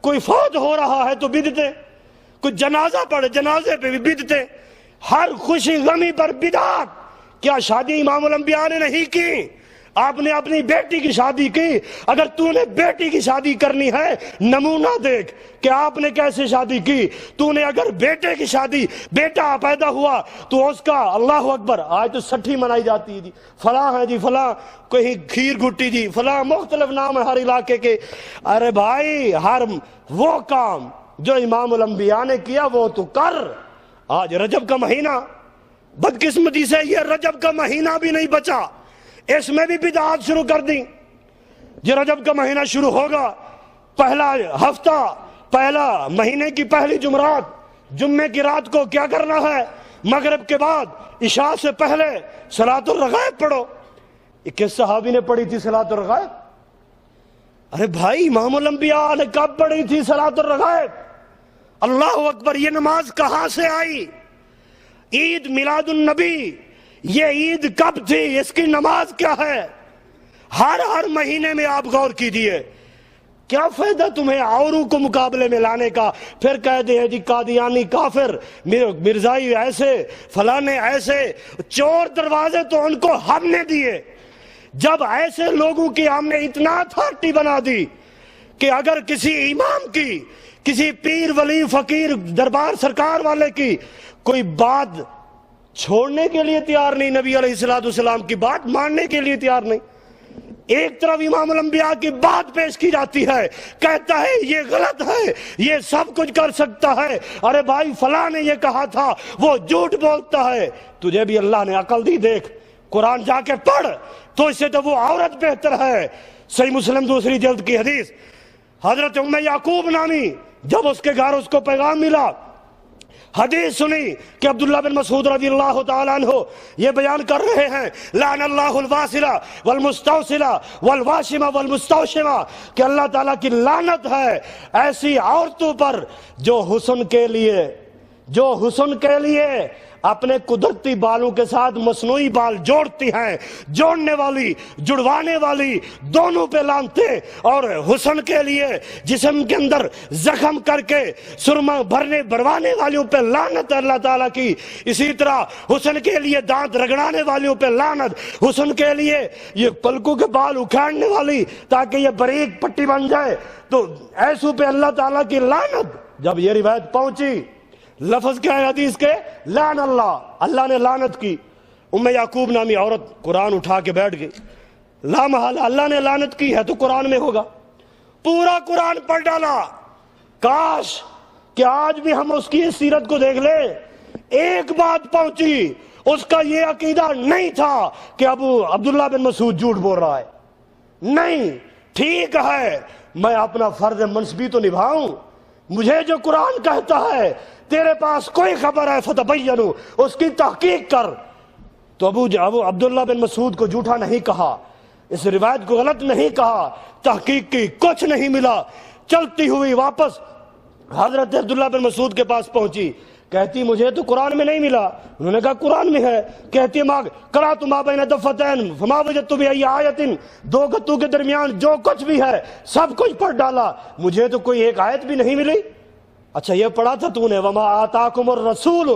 کوئی فوت ہو رہا ہے تو بدعتیں، کوئی جنازہ پڑھے جنازے پہ بھی بدعتیں، ہر خوشی غمی پر بدعت۔ کیا شادی امام الانبیاء نے نہیں کی؟ آپ نے اپنی بیٹی کی شادی کی، اگر تو نے بیٹی کی شادی کرنی ہے نمونہ دیکھ کہ آپ نے کیسے شادی کی۔ تو نے اگر بیٹے کی شادی، بیٹا پیدا ہوا تو اس کا اللہ اکبر، آج تو سٹھی منائی جاتی ہے جی، فلاں ہے جی، فلاں کہیں کھیر گھٹی جی، فلاں مختلف نام ہے ہر علاقے کے۔ ارے بھائی ہر وہ کام جو امام الانبیاء نے کیا وہ تو کر۔ آج رجب کا مہینہ، بدقسمتی سے یہ رجب کا مہینہ بھی نہیں بچا، اس میں بھی بدعات شروع کر دی۔ یہ رجب کا مہینہ شروع ہوگا، پہلا ہفتہ، پہلا مہینے کی پہلی جمعرات، جمعے کی رات کو کیا کرنا ہے؟ مغرب کے بعد عشاء سے پہلے صلاۃ الرغائب پڑھو۔ یہ کس صحابی نے پڑھی تھی صلاۃ الرغائب؟ ارے بھائی امام الانبیاء نے کب پڑھی تھی صلاۃ الرغائب؟ اللہ اکبر، یہ نماز کہاں سے آئی؟ عید میلاد النبی، یہ عید کب تھی؟ اس کی نماز کیا ہے؟ ہر مہینے میں آپ غور کیجئے۔ کیا فائدہ تمہیں اوروں کو مقابلے میں لانے کا؟ پھر کہہ دیں جی قادیانی کافر، مرزائی ایسے، فلانے ایسے، چور دروازے تو ان کو ہم نے دیے۔ جب ایسے لوگوں کی ہم نے اتنا اتھارٹی بنا دی کہ اگر کسی امام کی، کسی پیر ولی فقیر دربار سرکار والے کی کوئی بات چھوڑنے کے لیے تیار نہیں، نبی علیہ السلام کی بات ماننے کے لیے تیار نہیں، ایک طرف امام الانبیاء کی بات پیش کی جاتی ہے، کہتا ہے یہ غلط ہے، یہ سب کچھ کر سکتا ہے، ارے بھائی فلاں نے یہ کہا تھا، وہ جھوٹ بولتا ہے۔ تجھے بھی اللہ نے عقل دی، دیکھ قرآن جا کے پڑھ، تو اس سے تو وہ عورت بہتر ہے۔ صحیح مسلم دوسری جلد کی حدیث، حضرت ام یعقوب نامی جب اس کے گھر اس کو پیغام ملا، حدیث سنی کہ عبداللہ بن مسعود رضی اللہ تعالیٰ عنہ یہ بیان کر رہے ہیں لعن اللہ الواصلہ والمستوصلہ والواشمہ والمستوشمہ، کہ اللہ تعالیٰ کی لعنت ہے ایسی عورتوں پر جو حسن کے لیے جو حسن کے لیے اپنے قدرتی بالوں کے ساتھ مصنوعی بال جوڑتی ہیں، جوڑنے والی جڑوانے والی دونوں پہ لانتے، اور حسن کے لیے جسم کے اندر زخم کر کے سرما بھروانے والیوں پہ لعنت اللہ تعالیٰ کی، اسی طرح حسن کے لیے دانت رگڑانے والیوں پہ لعنت، حسن کے لیے یہ پلکوں کے بال اکھاڑنے والی تاکہ یہ باریک پٹی بن جائے تو ایسوں پہ اللہ تعالیٰ کی لعنت۔ جب یہ روایت پہنچی، لفظ کیا ہے حدیث کے؟ لعن اللہ، اللہ نے لعنت کی۔ یعقوب نامی عورت قرآن اٹھا کے بیٹھ گئی، لا محالہ اللہ نے لعنت کی ہے تو قرآن میں ہوگا، پورا قرآن پڑھ ڈالا۔ کاش کہ آج بھی ہم اس کی سیرت کو دیکھ لیں۔ ایک بات پہنچی، اس کا یہ عقیدہ نہیں تھا کہ ابو عبداللہ بن مسعود جھوٹ بول رہا ہے، نہیں، ٹھیک ہے میں اپنا فرض منصبی تو نبھاؤں، مجھے جو قرآن کہتا ہے تیرے پاس کوئی خبر ہے فتبینوا، اس کی تحقیق کر۔ تو ابو عبداللہ بن مسعود کو جھوٹا نہیں کہا، اس روایت کو غلط نہیں کہا، تحقیق کی، کچھ نہیں ملا۔ چلتی ہوئی واپس حضرت عبداللہ بن مسعود کے پاس پہنچی، کہتی مجھے تو قرآن میں نہیں ملا۔ انہوں نے کہا قرآن میں ہے، کہتی قرأت ما بین دفتین فما وجدت بأی آیۃ، دو گتوں کے درمیان جو کچھ بھی ہے سب کچھ پڑھ ڈالا، مجھے تو کوئی ایک آیت بھی نہیں ملی۔ اچھا یہ پڑھا تھا تو نے وما آتاکم الرسول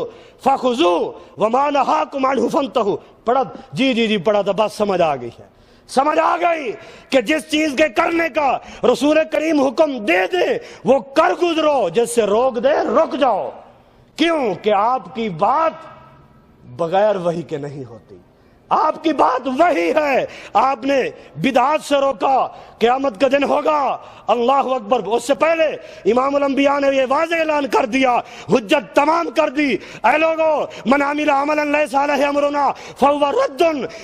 فخذوہ وما نہاکم عنہ فانتہوا، پڑھا؟ جی پڑھا تھا، بس سمجھ آ گئی ہے، سمجھ آ گئی کہ جس چیز کے کرنے کا رسول کریم حکم دے دے وہ کر گزرو، جس سے روک دے رک جاؤ۔ کیوں کہ آپ کی بات بغیر وحی کے نہیں ہوتی، آپ کی بات وحی ہے۔ آپ نے بدعات سے روکا، قیامت کا دن ہوگا، اللہ اکبر، اس سے پہلے امام الانبیاء نے یہ واضح اعلان کر دیا، حجت تمام کر دی، اے لوگو من عمل عملا لیس علیہ امرنا فہو رد،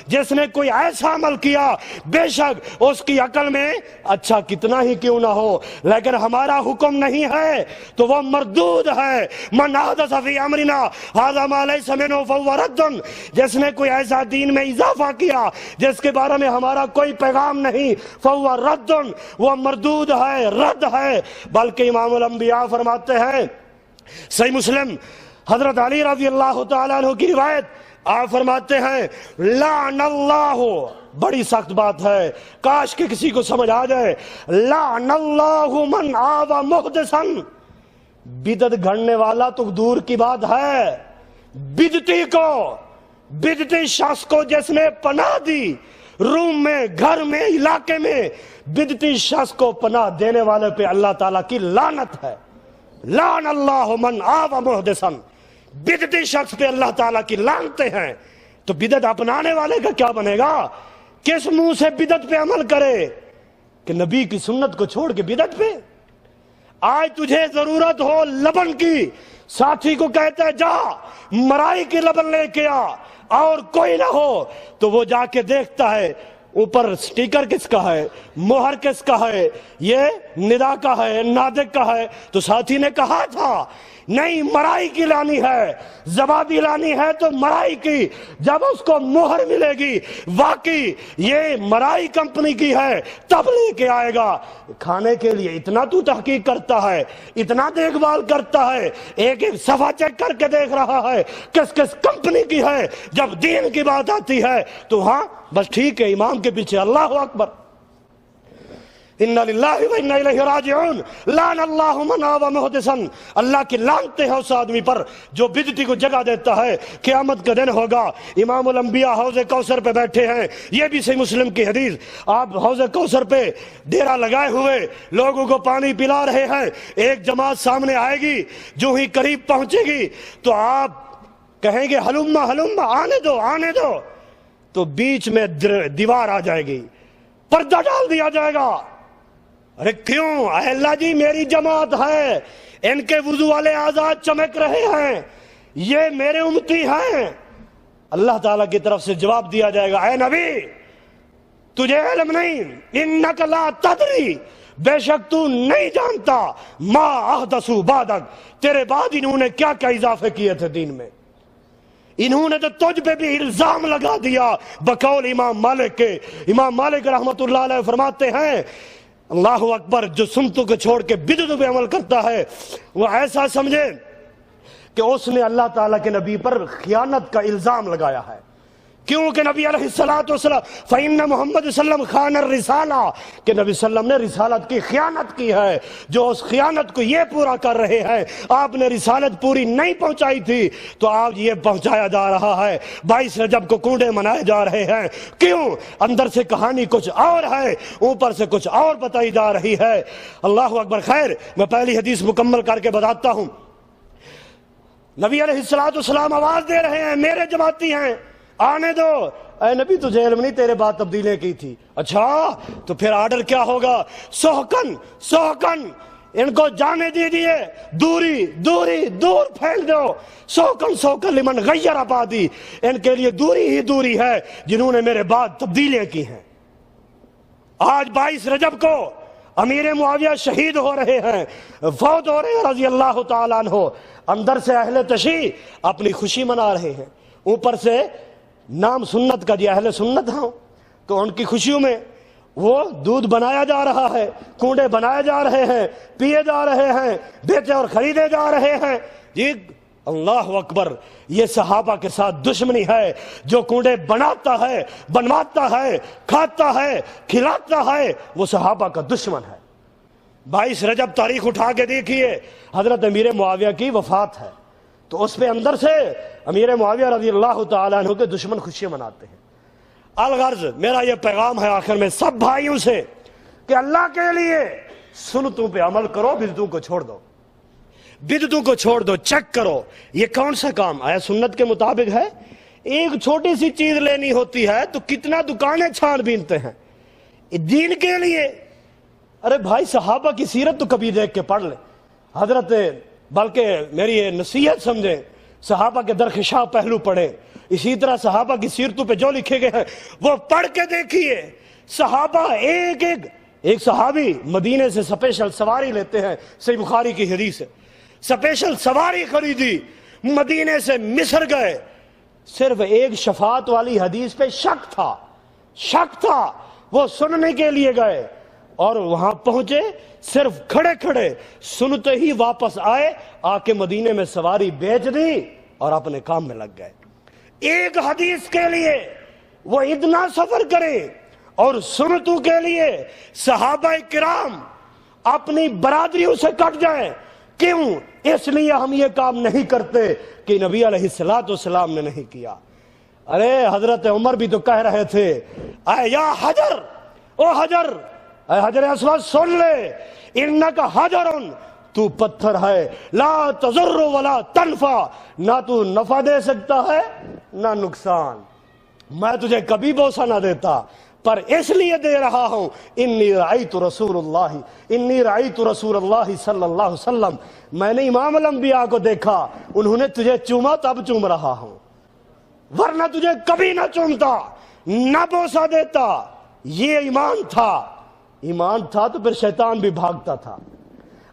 جس نے کوئی ایسا عمل کیا بے شک اس کی عقل میں اچھا کتنا ہی کیوں نہ ہو لیکن ہمارا حکم نہیں ہے تو وہ مردود ہے۔ من احدث فی امرنا ھذا ما لیس منہ فہو رد، جس نے کوئی ایسا دین میں اضافہ کیا جس کے بارے میں ہمارا کوئی پیغام نہیں، فہو رد، وہ مردود ہے، رد ہے۔ بلکہ امام الانبیاء فرماتے ہیں، صحیح مسلم حضرت علی رضی اللہ تعالیٰ عنہ کی روایت، آپ فرماتے ہیں لعن اللہ، بڑی سخت بات ہے، کاش کہ کسی کو سمجھ آ جائے، لعن اللہ من آوى محدثا، بدعت گھڑنے والا تو دور کی بات ہے، بدعتی کو، بدعتی شخص کو جس نے پناہ دی، روم میں، گھر میں، علاقے میں بدعتی شخص کو پناہ دینے والے پہ اللہ تعالیٰ کی لعنت ہے۔ لعن اللہ من آوى محدثا، بدعتی شخص پہ اللہ تعالیٰ کی لعنتیں ہیں۔ تو بدعت اپنانے والے کا کیا بنے گا؟ کس منہ سے بدعت پہ عمل کرے کہ نبی کی سنت کو چھوڑ کے بدعت پہ؟ آج تجھے ضرورت ہو لبن کی، ساتھی کو کہتا ہے جا مرائی کی لبن لے کے آ، اور کوئی نہ ہو تو وہ جا کے دیکھتا ہے اوپر سٹیکر کس کا ہے، مہر کس کا ہے، یہ ندا کا ہے، نادق کا ہے، تو ساتھی نے کہا تھا نہیں مرائی کی لانی ہے، زبادی لانی ہے تو مرائی کی، جب اس کو مہر ملے گی واقعی یہ مرائی کمپنی کی ہے تب لے کے آئے گا۔ کھانے کے لیے اتنا تو تحقیق کرتا ہے، اتنا دیکھ بھال کرتا ہے، ایک ایک صفحہ چیک کر کے دیکھ رہا ہے کس کس کمپنی کی ہے، جب دین کی بات آتی ہے تو ہاں بس ٹھیک ہے، امام کے پیچھے اللہ اکبر، اِنَّا لِلَّهِ وَإِنَّا إِلَيْهِ راجعون، لعن اللہ من آوى محدثا، اللہ کی لعنتیں ہیں اس آدمی پر جو بدعتی کو جگہ دیتا ہے۔ قیامت کا دن ہوگا، امام الانبیاء حوض کوثر پہ بیٹھے ہیں، یہ بھی صحیح مسلم کی حدیث، آپ حوض کوثر پہ ڈیرا لگائے ہوئے لوگوں کو پانی پلا رہے ہیں، ایک جماعت سامنے آئے گی، جو ہی قریب پہنچے گی تو آپ کہیں گے ہلما ہلما، آنے دو آنے دو، تو بیچ میں دیوار آ جائے گی، پردہ ڈال دیا جائے گا۔ ارے کیوں؟ اے اللہ جی میری جماعت ہے، ان کے وضو والے آزاد چمک رہے ہیں، یہ میرے امتی ہیں۔ اللہ تعالیٰ کی طرف سے جواب دیا جائے گا، اے نبی تجھے علم نہیں، انک لا تدری، بے شک تو نہیں جانتا، ما احدثوا بعدک، تیرے بعد انہوں نے کیا کیا اضافے کیے تھے دین میں، انہوں نے تو تجھ پہ بھی الزام لگا دیا بقول امام مالک کے۔ امام مالک رحمت اللہ علیہ فرماتے ہیں اللہ اکبر، جو سنتوں کو چھوڑ کے بدعتوں پہ عمل کرتا ہے وہ ایسا سمجھے کہ اس نے اللہ تعالیٰ کے نبی پر خیانت کا الزام لگایا ہے. کیونکہ نبی علیہ الصلوۃ والسلام فإن محمد صلی اللہ علیہ وسلم خان الرسالہ، کہ نبی صلی اللہ علیہ وسلم نے رسالت کی خیانت کی ہے. جو اس خیانت کو یہ پورا کر رہے ہیں، آپ نے رسالت پوری نہیں پہنچائی تھی تو آج یہ پہنچایا جا رہا ہے. 22 رجب کو کنڈے منائے جا رہے ہیں. کیوں؟ اندر سے کہانی کچھ اور ہے، اوپر سے کچھ اور بتائی جا رہی ہے. اللہ اکبر. خیر، میں پہلی حدیث مکمل کر کے بتاتا ہوں. نبی علیہ الصلوۃ والسلام آواز دے رہے ہیں، میرے جماعتی ہیں، آنے دو. اے نبی تجھے علم نہیں، تیرے بعد تبدیلیاں کی تھی. اچھا تو پھر آرڈر کیا ہوگا؟ سوہکن سوہکن، ان کو جانے دیجئے، دوری دوری دور پھینک دو. سوہکن سوہکن لمن غیر آبادی، ان کے لیے دوری ہی دوری ہے جنہوں نے میرے بعد تبدیلیاں کی ہیں. آج 22 رجب کو امیر معاویہ شہید ہو رہے ہیں، فوت ہو رہے ہیں رضی اللہ تعالیٰ عنہ. اندر سے اہل تشیع اپنی خوشی منا رہے ہیں، اوپر سے نام سنت کا جی اہل سنت ہوں تو ان کی خوشیوں میں وہ دودھ بنایا جا رہا ہے، کنڈے بنائے جا رہے ہیں، پیے جا رہے ہیں، بیچے اور خریدے جا رہے ہیں. جی اللہ اکبر. یہ صحابہ کے ساتھ دشمنی ہے. جو کنڈے بناتا ہے، بنواتا ہے، کھاتا ہے، کھلاتا ہے، وہ صحابہ کا دشمن ہے. 22 رجب تاریخ اٹھا کے دیکھیے، حضرت امیر معاویہ کی وفات ہے تو اس پہ اندر سے امیر معاویہ رضی اللہ تعالیٰ عنہ کے دشمن خوشیاں مناتے ہیں. الغرض میرا یہ پیغام ہے آخر میں سب بھائیوں سے کہ اللہ کے لیے سنتوں پہ عمل کرو، بدعتوں کو چھوڑ دو. بدعتوں کو چھوڑ دو. چیک کرو یہ کون سا کام آیا سنت کے مطابق ہے. ایک چھوٹی سی چیز لینی ہوتی ہے تو کتنا دکانیں چھان بینتے ہیں دین کے لیے. ارے بھائی صحابہ کی سیرت تو کبھی دیکھ کے پڑھ لیں. حضرت بلکہ میری یہ نصیحت سمجھیں، صحابہ کے درخشاں پہلو پڑھیں. اسی طرح صحابہ کی سیرتوں پہ جو لکھے گئے ہیں وہ پڑھ کے دیکھیے. صحابہ ایک صحابی مدینے سے سپیشل سواری لیتے ہیں، صحیح بخاری کی حدیث ہے. سپیشل سواری خریدی، مدینے سے مصر گئے. صرف ایک شفاعت والی حدیث پہ شک تھا، وہ سننے کے لیے گئے اور وہاں پہنچے، صرف کھڑے کھڑے سنتے ہی واپس آئے، آ کے مدینے میں سواری بیچ دی اور اپنے کام میں لگ گئے. ایک حدیث کے لیے وہ اتنا سفر کرے اور سنتوں کے لیے صحابہ کرام اپنی برادریوں سے کٹ جائیں. کیوں؟ اس لیے ہم یہ کام نہیں کرتے کہ نبی علیہ الصلوۃ والسلام نے نہیں کیا. ارے حضرت عمر بھی تو کہہ رہے تھے، اے یا حجر، او حجر، اے حجر اسود سن لے، انک حجر، تو پتھر ہے، لا تضر ولا تنفع، نہ تو نفع دے سکتا ہے نہ نقصان. میں تجھے کبھی بوسہ نہ دیتا پر اس لیے دے رہا ہوں، انی رأیت رسول اللہ صلی اللہ علیہ وسلم، میں نے امام الانبیاء کو دیکھا، انہوں نے تجھے چوما تب چوم رہا ہوں، ورنہ تجھے کبھی نہ چومتا نہ بوسہ دیتا. یہ ایمان تھا تو پھر شیطان بھی بھاگتا تھا.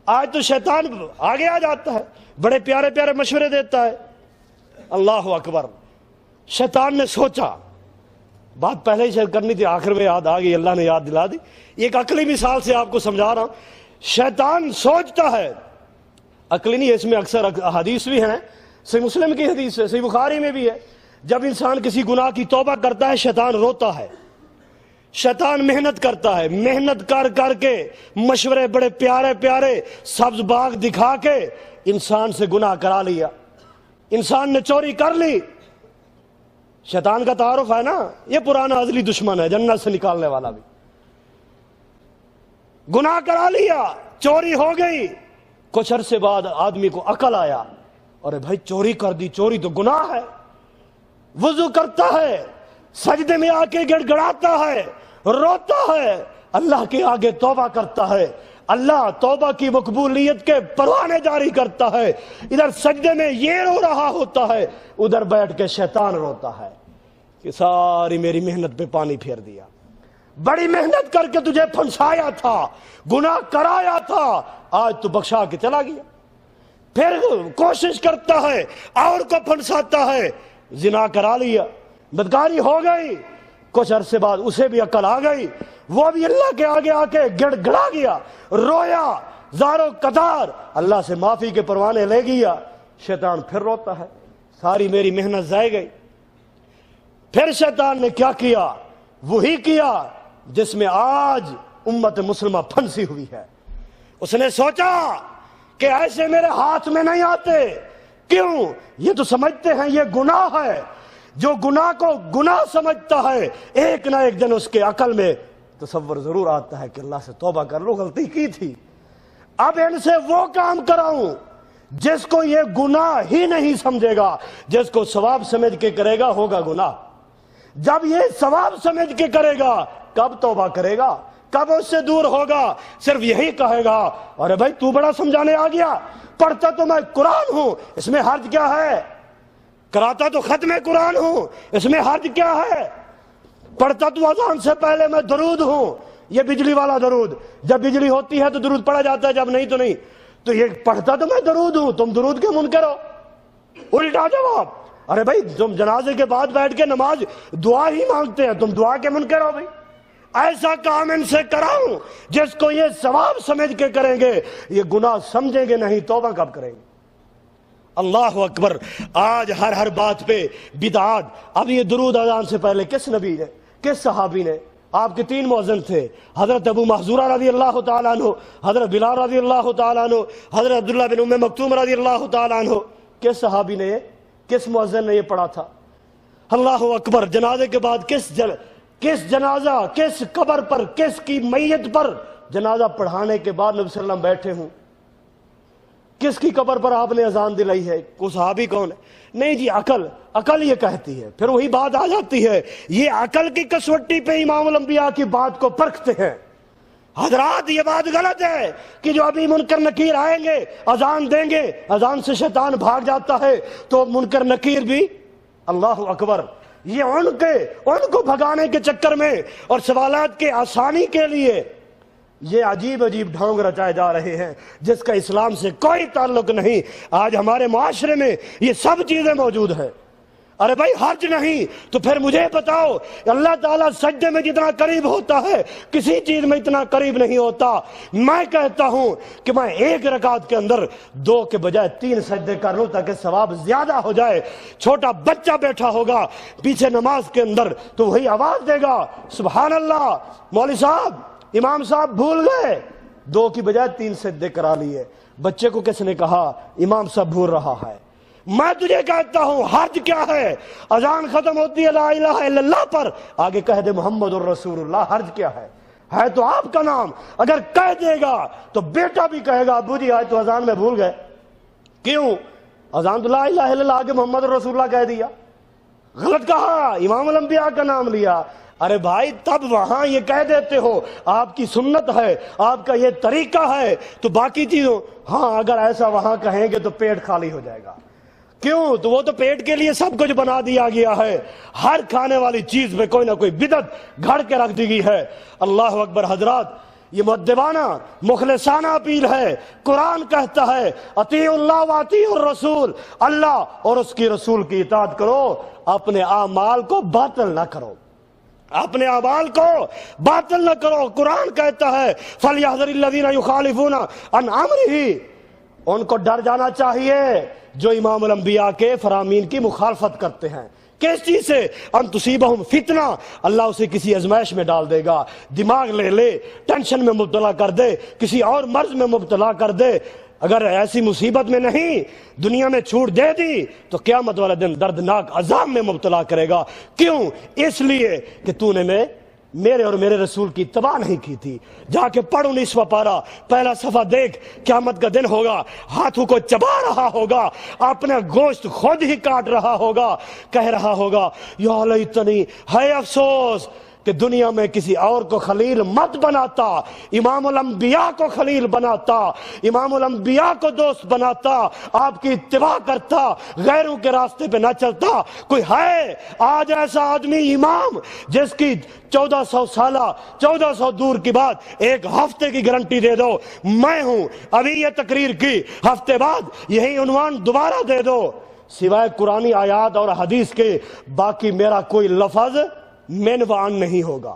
آج تو شیطان آگے آ جاتا ہے، بڑے پیارے پیارے مشورے دیتا ہے. اللہ اکبر. شیطان نے سوچا، بات پہلے ہی شیئر کرنی تھی، آخر میں یاد آ گئی، اللہ نے یاد دلا دی. ایک عقلی مثال سے آپ کو سمجھا رہا ہوں. شیطان سوچتا ہے، عقلی نہیں، اس میں اکثر حدیث بھی ہیں، صحیح مسلم کی حدیث ہے، صحیح بخاری میں بھی ہے. جب انسان کسی گناہ کی توبہ کرتا ہے شیطان روتا ہے، شیطان محنت کرتا ہے، محنت کر کر کے مشورے بڑے پیارے پیارے سبز باغ دکھا کے انسان سے گناہ کرا لیا. انسان نے چوری کر لی. شیطان کا تعارف ہے نا، یہ پرانا ازلی دشمن ہے، جنت سے نکالنے والا بھی. گناہ کرا لیا، چوری ہو گئی. کچھ عرصے بعد آدمی کو عقل آیا، ارے بھائی چوری کر دی، چوری تو گناہ ہے. وضو کرتا ہے، سجدے میں آ کے گڑ گڑاتا ہے، روتا ہے، اللہ کے آگے توبہ کرتا ہے. اللہ توبہ کی مقبولیت کے پروانے جاری کرتا ہے. ادھر سجدے میں یہ رو رہا ہوتا ہے، ادھر بیٹھ کے شیطان روتا ہے کہ ساری میری محنت پہ پانی پھیر دیا، بڑی محنت کر کے تجھے پھنسایا تھا، گناہ کرایا تھا، آج تو بخشا کے چلا گیا. پھر کوشش کرتا ہے اور کو پھنساتا ہے، زنا کرا لیا، بدکاری ہو گئی. کچھ عرصے بعد اسے بھی عقل آ گئی، وہ بھی اللہ کے آگے آ کے گڑ گڑا گیا، رویا زارو قطار، اللہ سے معافی کے پروانے لے گیا. شیطان پھر روتا ہے، ساری میری محنت ضائع گئی۔ پھر شیطان نے کیا کیا؟ وہی کیا جس میں آج امت مسلمہ پھنسی ہوئی ہے۔ اس نے سوچا کہ ایسے میرے ہاتھ میں نہیں آتے، کیوں؟ یہ تو سمجھتے ہیں یہ گناہ ہے۔ جو گناہ کو گناہ سمجھتا ہے، ایک نہ ایک دن اس کے عقل میں تصور ضرور آتا ہے کہ اللہ سے توبہ کر لو، غلطی کی تھی۔ اب ان سے وہ کام کراؤں جس کو یہ گناہ ہی نہیں سمجھے گا، جس کو ثواب سمجھ کے کرے گا ہوگا گناہ۔ جب یہ ثواب سمجھ کے کرے گا کب توبہ کرے گا، کب اس سے دور ہوگا؟ صرف یہی کہے گا ارے بھائی تو بڑا سمجھانے آ گیا، پڑھتا تو میں قرآن ہوں، اس میں حرج کیا ہے؟ کراتا تو ختم قرآن ہوں، اس میں حرج کیا ہے؟ پڑھتا تو اذان سے پہلے میں درود ہوں، یہ بجلی والا درود، جب بجلی ہوتی ہے تو درود پڑھا جاتا ہے، جب نہیں تو نہیں۔ تو یہ پڑھتا تو میں درود ہوں، تم درود کے منکر ہو۔ الٹا جواب، ارے بھائی تم جنازے کے بعد بیٹھ کے نماز دعا ہی مانگتے ہیں، تم دعا کے منکر ہو بھائی۔ ایسا کام ان سے کراؤں جس کو یہ ثواب سمجھ کے کریں گے، یہ گناہ سمجھیں گے نہیں، توبہ کب کریں گے؟ اللہ اکبر۔ آج ہر بات پہ بدعات۔ اب یہ درود اذان سے پہلے کس نبی نے، کس صحابی نے؟ آپ کے 3 مؤذن تھے، حضرت ابو محذورہ رضی اللہ تعالیٰ عنہ، حضرت بلال رضی اللہ تعالیٰ عنہ، حضرت عبداللہ بن ام مکتوم رضی اللہ تعالیٰ عنہ۔ کس صحابی نے، کس مؤذن نے یہ پڑھا تھا؟ اللہ اکبر۔ جنازے کے بعد کس جنازہ، کس قبر پر، کس کی میت پر جنازہ پڑھانے کے بعد نبی صلی اللہ علیہ وسلم بیٹھے ہوں؟ کس کی قبر پر آپ نے اذان دلائی ہے؟ کوئی صحابی کون ہے؟ نہیں جی، عقل یہ کہتی ہے۔ پھر وہی بات آ جاتی ہے، یہ عقل کی کسوٹی پہ امام الانبیاء کی بات کو پرکھتے ہیں۔ حضرات یہ بات غلط ہے کہ جو ابھی منکر نکیر آئیں گے اذان دیں گے، اذان سے شیطان بھاگ جاتا ہے تو منکر نکیر بھی، اللہ اکبر، یہ ان کو بھگانے کے چکر میں اور سوالات کے آسانی کے لیے یہ عجیب ڈھونگ رچائے جا رہے ہیں جس کا اسلام سے کوئی تعلق نہیں۔ آج ہمارے معاشرے میں یہ سب چیزیں موجود ہیں۔ ارے بھائی حرج نہیں تو پھر مجھے بتاؤ، اللہ تعالیٰ سجدے میں جتنا قریب ہوتا ہے کسی چیز میں اتنا قریب نہیں ہوتا۔ میں کہتا ہوں کہ میں 1 رکعت کے اندر 2 کے بجائے 3 سجدے کر لوں تاکہ ثواب زیادہ ہو جائے۔ چھوٹا بچہ بیٹھا ہوگا پیچھے نماز کے اندر تو وہی آواز دے گا سبحان اللہ، مولوی صاحب، امام صاحب بھول گئے، 2 کی بجائے 3 سجدے کرا لیے۔ بچے کو کس نے کہا امام صاحب بھول رہا ہے؟ میں تجھے کہتا ہوں حرج کیا ہے؟ اذان ختم ہوتی ہے لا الہ الا اللہ پر، آگے کہہ دے محمد الرسول اللہ، حرج کیا ہے تو آپ کا نام۔ اگر کہہ دے گا تو بیٹا بھی کہے گا ابو جی آج تو اذان میں بھول گئے۔ کیوں؟ اذان تو لا الہ الا اللہ، آگے محمد الرسول اللہ کہہ دیا، غلط کہا، امام الانبیاء کا نام لیا۔ ارے بھائی تب وہاں یہ کہہ دیتے ہو آپ کی سنت ہے، آپ کا یہ طریقہ ہے، تو باقی چیزوں ہاں اگر ایسا وہاں کہیں گے تو پیٹ خالی ہو جائے گا۔ کیوں؟ تو وہ تو پیٹ کے لیے سب کچھ بنا دیا گیا ہے، ہر کھانے والی چیز میں کوئی نہ کوئی بدعت گھڑ کے رکھ دی گئی ہے۔ اللہ اکبر۔ حضرات یہ مؤدبانہ مخلصانہ اپیل ہے۔ قرآن کہتا ہے اطیعوا اللہ واطیعوا الرسول، اللہ اور اس کی رسول کی اطاعت کرو، اپنے اعمال کو باطل نہ کرو، اپنے اعمال کو باطل نہ کرو۔ قرآن کہتا ہے فَلْيَحْذَرِ الَّذِينَ يُخَالِفُونَ عَنْ أَمْرِهِ، ان کو ڈر جانا چاہیے جو امام الانبیاء کے فرامین کی مخالفت کرتے ہیں۔ کس چیز سے؟ ان تصیبہم فتنہ، اللہ اسے کسی ازمائش میں ڈال دے گا، دماغ لے ٹینشن میں مبتلا کر دے، کسی اور مرض میں مبتلا کر دے۔ اگر ایسی مصیبت میں نہیں دنیا میں چھوٹ دے دی تو قیامت والا دن دردناک عذاب میں مبتلا کرے گا۔ کیوں؟ اس لیے کہ تو نے میرے اور میرے رسول کی اتباع نہیں کی تھی۔ جا کے پڑھ 19واں پارہ پہلا صفحہ دیکھ، قیامت کا دن ہوگا، ہاتھوں کو چبا رہا ہوگا، اپنا گوشت خود ہی کاٹ رہا ہوگا، کہہ رہا ہوگا یا لیتنی، ہے افسوس کہ دنیا میں کسی اور کو خلیل مت بناتا، امام الانبیاء کو خلیل بناتا، امام الانبیاء کو دوست بناتا، آپ کی اتباع کرتا، غیروں کے راستے پہ نہ چلتا۔ کوئی ہے آج ایسا آدمی امام جس کی 1400 سالہ 1400 دور کی بات 1 ہفتے کی گارنٹی دے دو میں ہوں، ابھی یہ تقریر کی، ہفتے بعد یہی عنوان دوبارہ دے دو، سوائے قرآنی آیات اور حدیث کے باقی میرا کوئی لفظ مینوان نہیں ہوگا،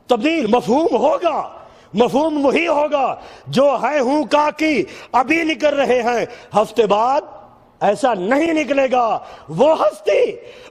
تبدیل مفہوم ہوگا، مفہوم وہی ہوگا جو ہے ہوں کا کی ابھی نکل رہے ہیں، ہفتے بعد ایسا نہیں نکلے گا۔ وہ ہستی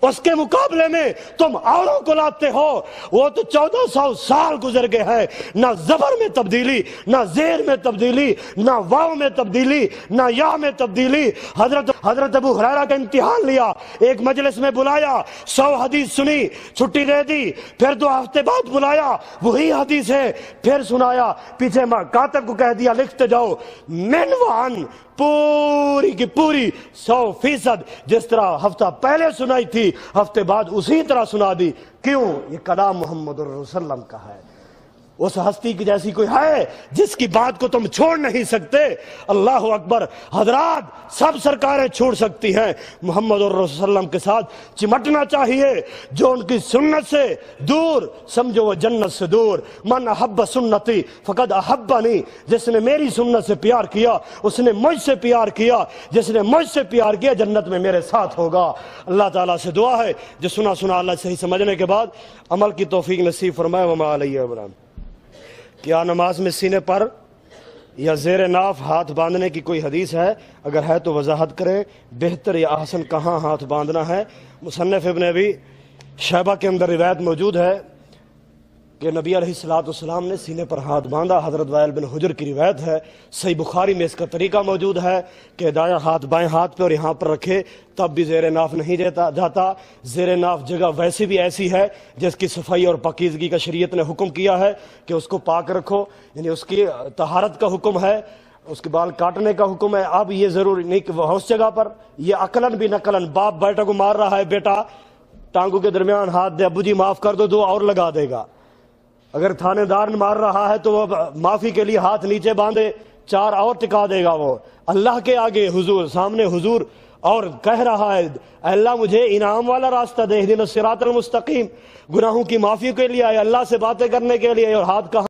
اس کے مقابلے میں تم اوروں کو لاتے ہو، وہ تو 1400 سال گزر گئے ہیں، نہ زبر میں تبدیلی، نہ زیر میں تبدیلی، نہ واو میں تبدیلی، نہ یا میں تبدیلی۔ حضرت ابو ہریرہ کا امتحان لیا، ایک مجلس میں بلایا، 100 حدیث سنی، چھٹی دے دی، پھر 2 ہفتے بعد بلایا، وہی حدیث ہے، پھر سنایا، پیچھے کاتب کو کہہ دیا لکھتے جاؤ، من وعن، پوری کی پوری 100% جس طرح ہفتہ پہلے سنائی تھی ہفتے بعد اسی طرح سنا دی۔ کیوں؟ یہ کلام محمد رسول اللہ علیہ وسلم کا ہے۔ اس ہستی کی جیسی کوئی ہے جس کی بات کو تم چھوڑ نہیں سکتے؟ اللہ اکبر۔ حضرات سب سرکاریں چھوڑ سکتی ہیں، محمد رسول اللہ صلی اللہ علیہ وسلم کے ساتھ چمٹنا چاہیے۔ جو ان کی سنت سے دور، سمجھو وہ جنت سے دور۔ من احب سنتی فقد احبنی، جس نے میری سنت سے پیار کیا اس نے مجھ سے پیار کیا، جس نے مجھ سے پیار کیا جنت میں میرے ساتھ ہوگا۔ اللہ تعالیٰ سے دعا ہے جو سنا اللہ صحیح سمجھنے کے بعد عمل کی توفیق نصیب فرمائے۔ وما علیہ ابراہیم۔ کیا نماز میں سینے پر یا زیر ناف ہاتھ باندھنے کی کوئی حدیث ہے؟ اگر ہے تو وضاحت کریں، بہتر یا احسن کہاں ہاتھ باندھنا ہے؟ مصنف ابن ابی شیبہ کے اندر روایت موجود ہے کہ نبی علیہ السلام نے سینے پر ہاتھ باندھا، حضرت وائل بن حجر کی روایت ہے۔ صحیح بخاری میں اس کا طریقہ موجود ہے کہ دایاں ہاتھ بائیں ہاتھ پہ اور یہاں پر رکھے، تب بھی زیر ناف نہیں جاتا۔ زیر ناف جگہ ویسی بھی ایسی ہے جس کی صفائی اور پاکیزگی کا شریعت نے حکم کیا ہے کہ اس کو پاک رکھو، یعنی اس کی طہارت کا حکم ہے، اس کے بال کاٹنے کا حکم ہے۔ اب یہ ضروری نہیں کہ وہ اس جگہ پر، یہ عقلاً بھی نقلاً، باپ بیٹا کو مار رہا ہے، بیٹا ٹانگوں کے درمیان ہاتھ دے، ابو جی معاف کر دو، 2 اور لگا دے گا۔ اگر تھانے دار مار رہا ہے تو وہ معافی کے لیے ہاتھ نیچے باندھے، 4 اور ٹکا دے گا۔ وہ اللہ کے آگے حضور سامنے حضور اور کہہ رہا ہے اے اللہ مجھے انعام والا راستہ دے، اہدنا الصراط المستقیم، گناہوں کی معافی کے لیے، اللہ سے باتیں کرنے کے لیے، اور ہاتھ کا